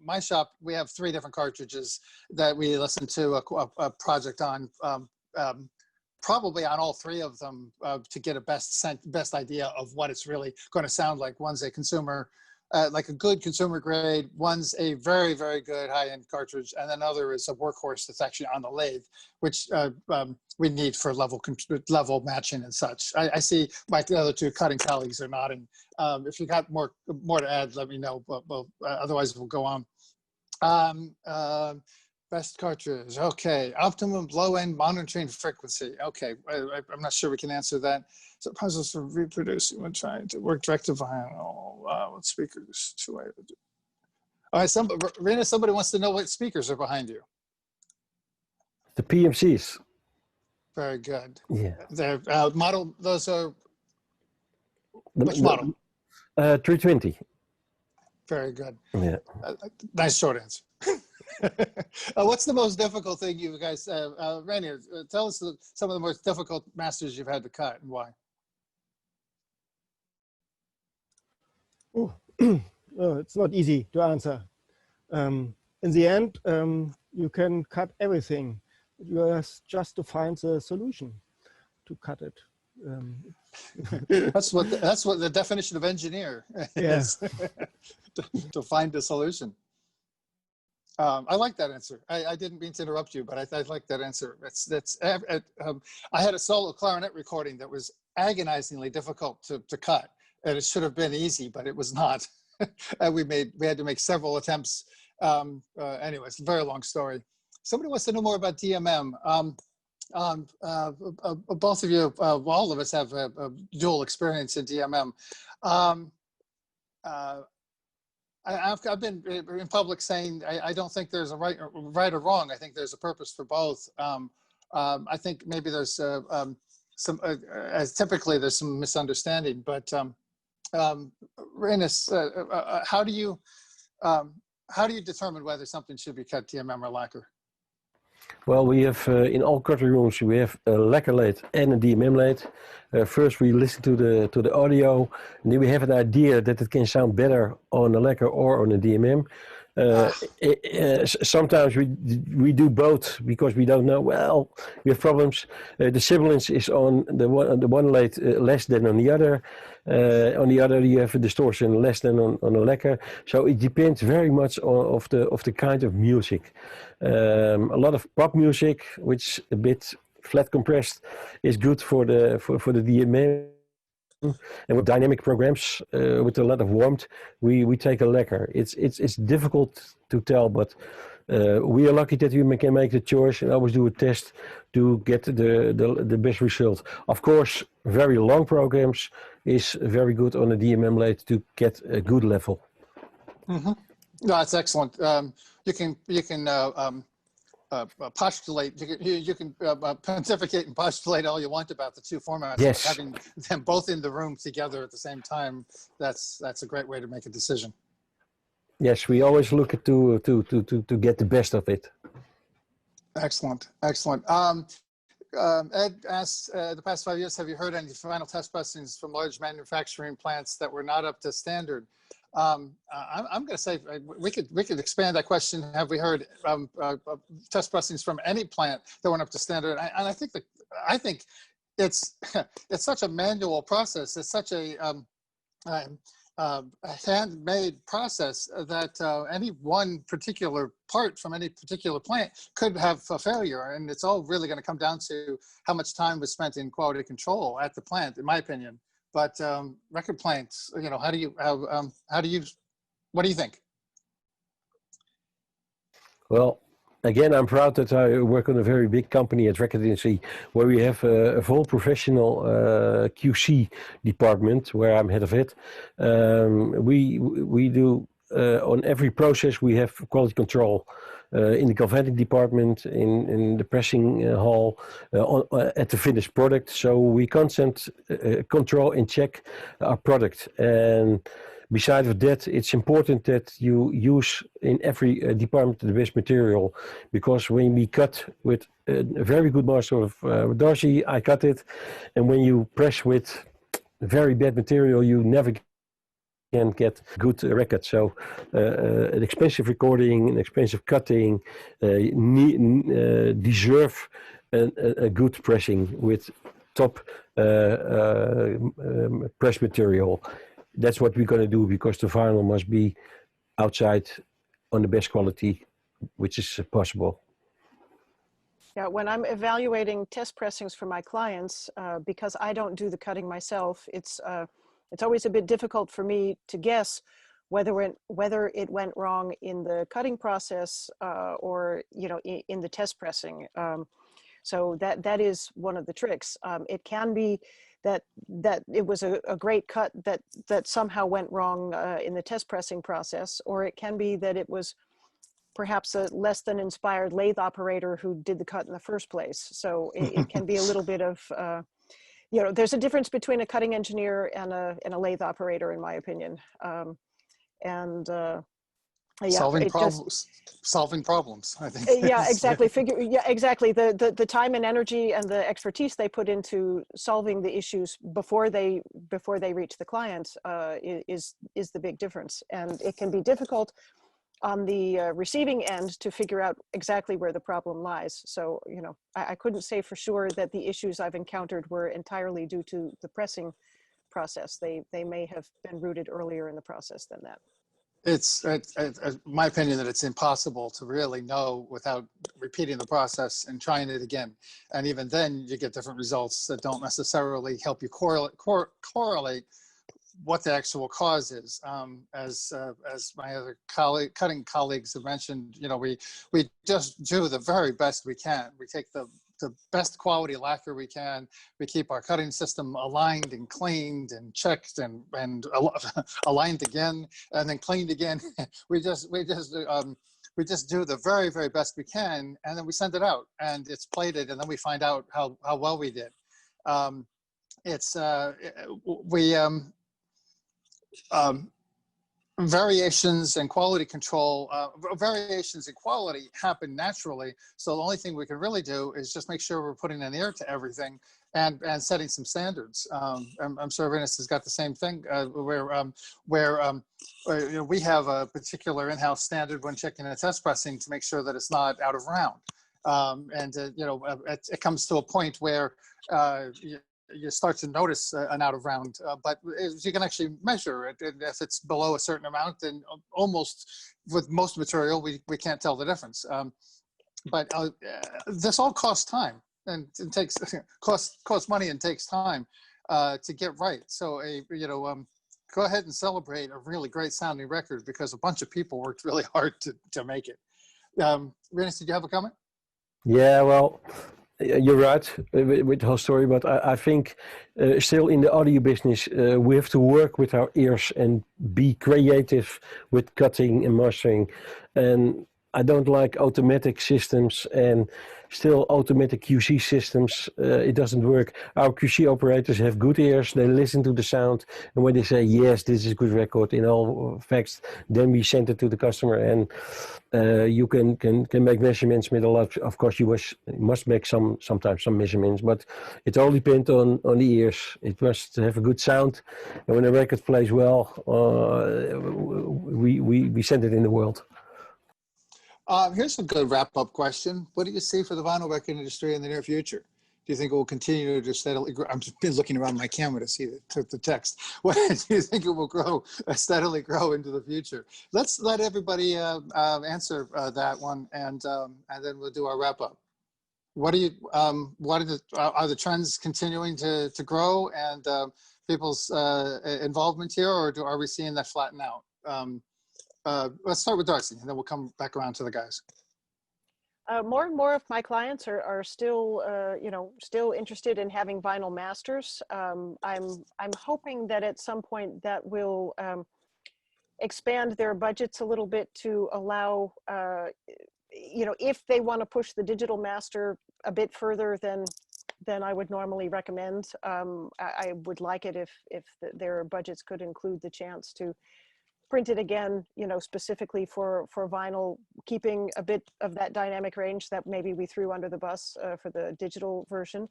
My shop, we have 3 different cartridges that we listen to a project on. Probably on all 3 of them to get a best idea of what it's really going to sound like. One's a consumer, like a good consumer grade. One's a very, very good high-end cartridge, and another is a workhorse that's actually on the lathe, which we need for level matching and such. I see my other 2 cutting colleagues are nodding. If you got more to add, let me know. But otherwise, we'll go on. Best cartridge, okay. Optimum low-end monitoring frequency. Okay, I'm not sure we can answer that. So puzzles for reproducing when trying to work direct to vinyl. What speakers? All right, Rinus, somebody wants to know what speakers are behind you. The PMCs. Very good. Yeah. They're model. Those are which model? 320. Very good. Yeah. Nice short answer. What's the most difficult thing you guys, Rainier, tell us some of the most difficult masters you've had to cut and why. Oh, it's not easy to answer. In the end, you can cut everything. You have just to find the solution to cut it. That's what the definition of engineer is. to find a solution. I like that answer. I didn't mean to interrupt you, but I like that answer. I had a solo clarinet recording that was agonizingly difficult to cut, and it should have been easy, but it was not. And we had to make several attempts. Anyway, it's a very long story. Somebody wants to know more about DMM. Both of you, all of us have a dual experience in DMM. I've been in public saying I don't think there's a right or wrong. I think there's a purpose for both. I think maybe there's as typically there's some misunderstanding. But Rinus, how do you determine whether something should be cut DMM or lacquer? Well, we have in all cutting rooms we have a lacquer lathe and a DMM lathe. First, we listen to the audio, and then we have an idea that it can sound better on a lacquer or on a DMM. Sometimes we do both because we don't know. Well, we have problems. The sibilance is on the one lathe less than on the other. On the other, you have a distortion less than on a lacquer. So it depends very much of the kind of music. A lot of pop music, which a bit flat compressed, is good for the DMM. And with dynamic programs with a lot of warmth, we take a lacquer. It's difficult to tell, but we are lucky that we can make the choice and always do a test to get the best result. Of course, very long programs is very good on a DMM lathe to get a good level. Mm-hmm. No, that's excellent. You can postulate, you can pontificate and postulate all you want about the two formats. Yes. But having them both in the room together at the same time, that's a great way to make a decision. Yes, we always look at to get the best of it. Excellent, excellent. Ed asks, the past 5 years, have you heard any final test pressings from large manufacturing plants that were not up to standard? I'm going to say we could expand that question. Have we heard test pressings from any plant that weren't up to standard? And I think it's such a manual process. It's such a handmade process that any one particular part from any particular plant could have a failure, and it's all really going to come down to how much time was spent in quality control at the plant, in my opinion. But record plants, you know, what do you think? Well, again, I'm proud that I work on a very big company at Record Industry, where we have a full professional QC department, where I'm head of it. We do on every process we have quality control. In the galvanic department, in the pressing hall, at the finished product. So we constant control and check our product. And besides of that, it's important that you use in every department the best material, because when we cut with a very good master of Darcy, I cut it, and when you press with very bad material, you never can get good record. So an expensive recording, an expensive cutting deserve a good pressing with top press material. That's what we're going to do, because the vinyl must be outside on the best quality, which is possible. Yeah, when I'm evaluating test pressings for my clients, because I don't do the cutting myself, it's always a bit difficult for me to guess whether it went wrong in the cutting process or in the test pressing. So that is one of the tricks. It can be that it was a great cut that somehow went wrong in the test pressing process, or it can be that it was perhaps a less than inspired lathe operator who did the cut in the first place. So it can be a little bit of there's a difference between a cutting engineer and a lathe operator, in my opinion. Solving problems, I think. Yeah, exactly. Exactly. The time and energy and the expertise they put into solving the issues before they reach the client is the big difference. And it can be difficult on the receiving end to figure out exactly where the problem lies. So, I couldn't say for sure that the issues I've encountered were entirely due to the pressing process. They may have been rooted earlier in the process than that. It's my opinion that it's impossible to really know without repeating the process and trying it again. And even then you get different results that don't necessarily help you correlate what the actual cause is. As my other cutting colleagues have mentioned, we just do the very best we can. We take the best quality lacquer we can. We keep our cutting system aligned and cleaned and checked and aligned again and then cleaned again. we just do the very, very best we can, and then we send it out and it's plated, and then we find out how well we did. variations and quality control, variations in quality happen naturally. So the only thing we can really do is just make sure we're putting an ear to everything and setting some standards. I'm sure Rinus has got the same thing where you know, we have a particular in-house standard when checking a test pressing to make sure that it's not out of round. You know, it comes to a point where you start to notice an out of round, but you can actually measure it. And if it's below a certain amount, then almost with most material, we can't tell the difference. But this all costs time and it takes costs money and takes time to get right. So you know, go ahead and celebrate a really great sounding record because a bunch of people worked really hard to make it. Rinus, did you have a comment? Yeah, well, you're right with the whole story, but I think still in the audio business, we have to work with our ears and be creative with cutting and mastering. And I don't like automatic systems and still automatic QC systems. It doesn't work. Our QC operators have good ears. They listen to the sound. And when they say, yes, this is a good record in all facts, then we send it to the customer. And you can make measurements with a lot. Of course, you must make sometimes some measurements, but it all depends on the ears. It must have a good sound. And when a record plays well, we send it in the world. Here's a good wrap-up question. What do you see for the vinyl record industry in the near future? Do you think it will continue to steadily grow? I'm just been looking around my camera to see the text. What do you think it will grow, steadily grow into the future? Let's let everybody answer that one, and then we'll do our wrap-up. What do you? What are the trends continuing to grow, and people's involvement here, or are we seeing that flatten out? Let's start with Darcy, and then we'll come back around to the guys. More and more of my clients are still, you know, still interested in having vinyl masters. I'm hoping that at some point that will expand their budgets a little bit to allow, you know, if they want to push the digital master a bit further than I would normally recommend. I would like it if their budgets could include the chance to print it again, you know, specifically for vinyl, keeping a bit of that dynamic range that maybe we threw under the bus for the digital version.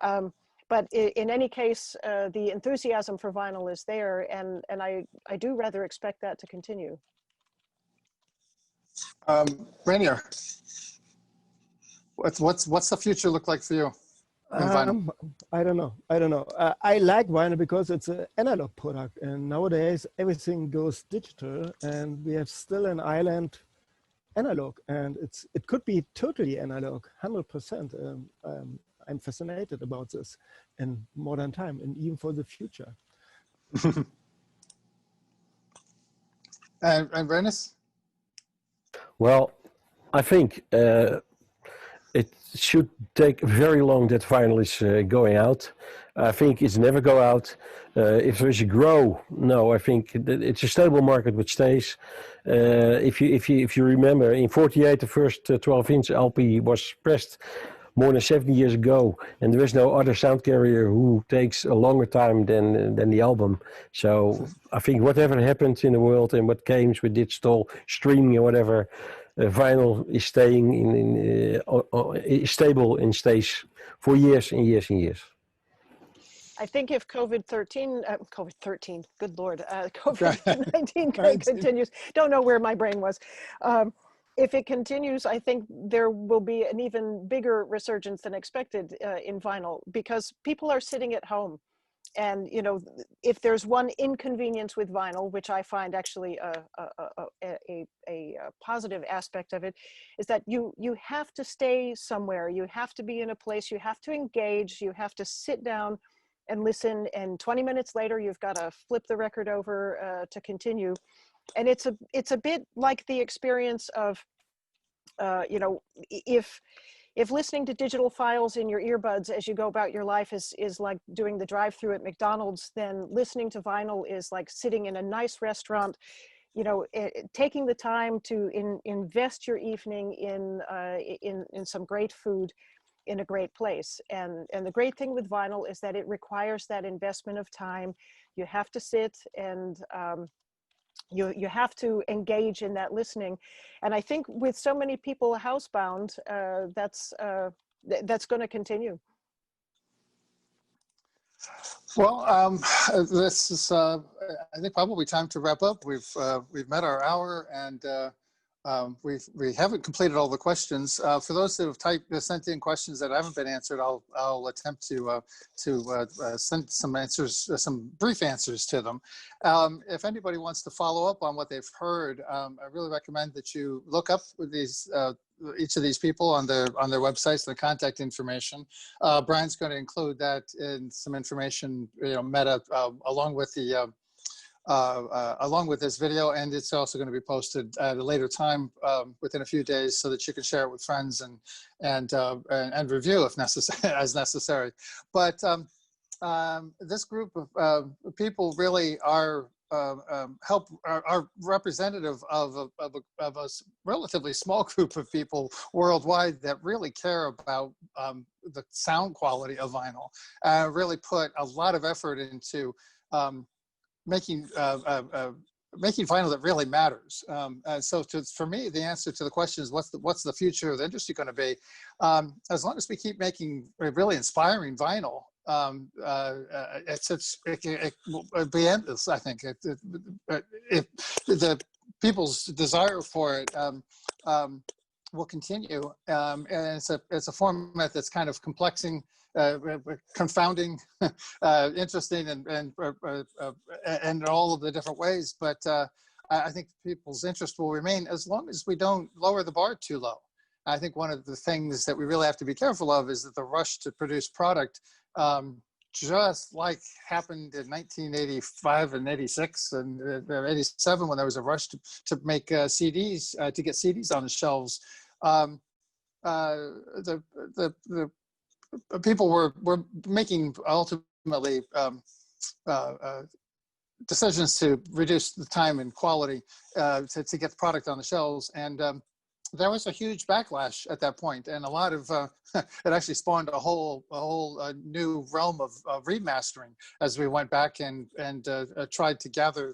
But in any case, the enthusiasm for vinyl is there, and I do rather expect that to continue. Rainier, what's the future look like for you? I don't know. I like vinyl because it's an analog product, and nowadays everything goes digital, and we have still an island analog, and it could be totally analog, 100%. I'm fascinated about this in modern time, and even for the future. And Rinus? Well, I think it should take very long that vinyl is going out. I think it's never go out. If there is a grow, no, I think it's a stable market which stays. If you remember, in '48 the first 12-inch LP was pressed more than 70 years ago, and there is no other sound carrier who takes a longer time than the album. So I think whatever happens in the world and what comes with digital streaming or whatever, vinyl is staying is stable and stays for years and years and years. I think if COVID-13, good Lord, COVID-19 continues, don't know where my brain was. If it continues, I think there will be an even bigger resurgence than expected in vinyl, because people are sitting at home. And, you know, if there's one inconvenience with vinyl, which I find actually a positive aspect of it, is that you have to stay somewhere, you have to be in a place, you have to engage, you have to sit down and listen, and 20 minutes later, you've got to flip the record over to continue. And it's a bit like the experience of, you know, if listening to digital files in your earbuds as you go about your life is like doing the drive-through at McDonald's, then listening to vinyl is like sitting in a nice restaurant, you know, taking the time to invest your evening in some great food in a great place. And the great thing with vinyl is that it requires that investment of time. You have to sit and you have to engage in that listening. And I think with so many people housebound, that's going to continue. Well, this is, I think, probably time to wrap up. We've met our hour, and we haven't completed all the questions. For those that have sent in questions that haven't been answered, I'll attempt to send some answers, some brief answers to them. If anybody wants to follow up on what they've heard, I really recommend that you look up these each of these people on their websites, their contact information. Brian's going to include that in some information, meta along with the along with this video, and it's also going to be posted at a later time within a few days, so that you can share it with friends and review if necessary, as necessary. But this group of people really are are representative of a relatively small group of people worldwide that really care about the sound quality of vinyl. Really put a lot of effort into making vinyl that really matters. So for me, the answer to the question is, what's the future of the industry going to be? As long as we keep making really inspiring vinyl, it will be endless. I think if the people's desire for it will continue, and it's a format that's kind of complexing, confounding, interesting, and all of the different ways. But I think people's interest will remain as long as we don't lower the bar too low. I think one of the things that we really have to be careful of is that the rush to produce product, just like happened in 1985 and 86 and 87, when there was a rush to make CDs, to get CDs on the shelves. The people were making ultimately decisions to reduce the time and quality to get the product on the shelves, and there was a huge backlash at that point, and a lot of it actually spawned a whole new realm of remastering as we went back and tried to gather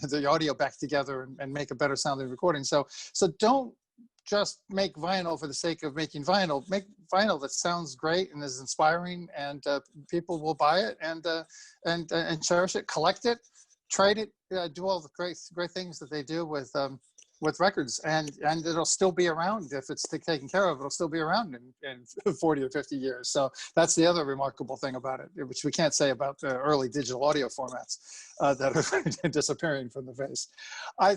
the audio back together and make a better sounding recording. So don't just make vinyl for the sake of making vinyl. Make vinyl that sounds great and is inspiring, and people will buy it and cherish it, collect it, trade it, do all the great things that they do with records, and it'll still be around. If it's taken care of, it'll still be around in 40 or 50 years. So that's the other remarkable thing about it, which we can't say about the early digital audio formats that are disappearing from the face. I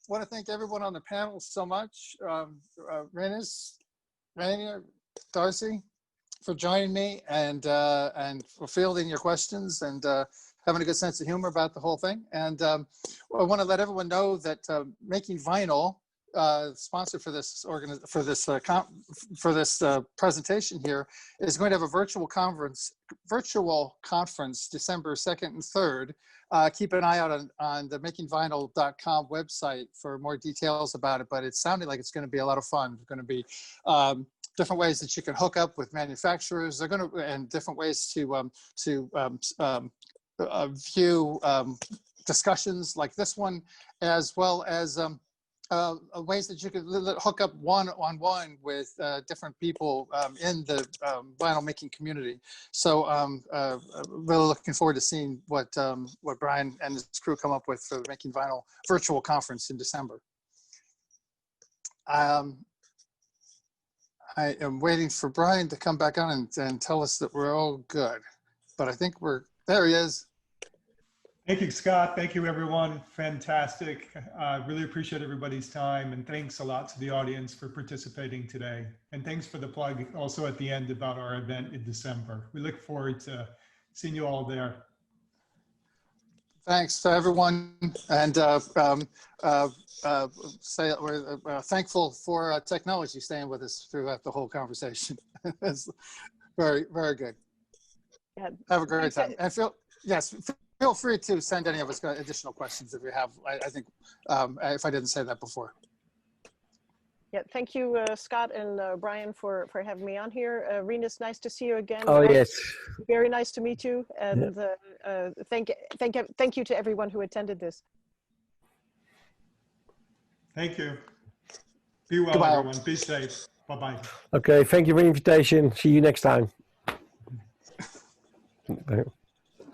want to thank everyone on the panel so much. Rinus, Rainier, Darcy, for joining me and for fielding your questions and having a good sense of humor about the whole thing. And I want to let everyone know that Making Vinyl, sponsor for this presentation here, is going to have a virtual conference December 2nd and 3rd. Keep an eye out on the makingvinyl.com website for more details about it, but it's sounding like it's going to be a lot of fun. It's going to be different ways that you can hook up with manufacturers. They're going to, and different ways to view discussions like this one, as well as ways that you could hook up one-on-one with different people in the vinyl making community. So really looking forward to seeing what Brian and his crew come up with for the Making Vinyl virtual conference in December. I am waiting for Brian to come back on and tell us that we're all good, but I think there he is. Thank you, Scott. Thank you, everyone. Fantastic. Really appreciate everybody's time, and thanks a lot to the audience for participating today. And thanks for the plug also at the end about our event in December. We look forward to seeing you all there. Thanks to everyone, and we're thankful for technology staying with us throughout the whole conversation. It's very, very good. Yeah. Have a great time. And feel free to send any of us additional questions if you have. I think if I didn't say that before. Yeah, thank you, Scott and Brian, for having me on here. Rinus, nice to see you again. Oh, yes. Very nice to meet you, and thank you to everyone who attended this. Thank you. Be well, Goodbye. everyone. Be safe. Bye-bye. Okay, thank you for the invitation. See you next time.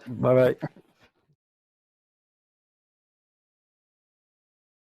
Bye-bye.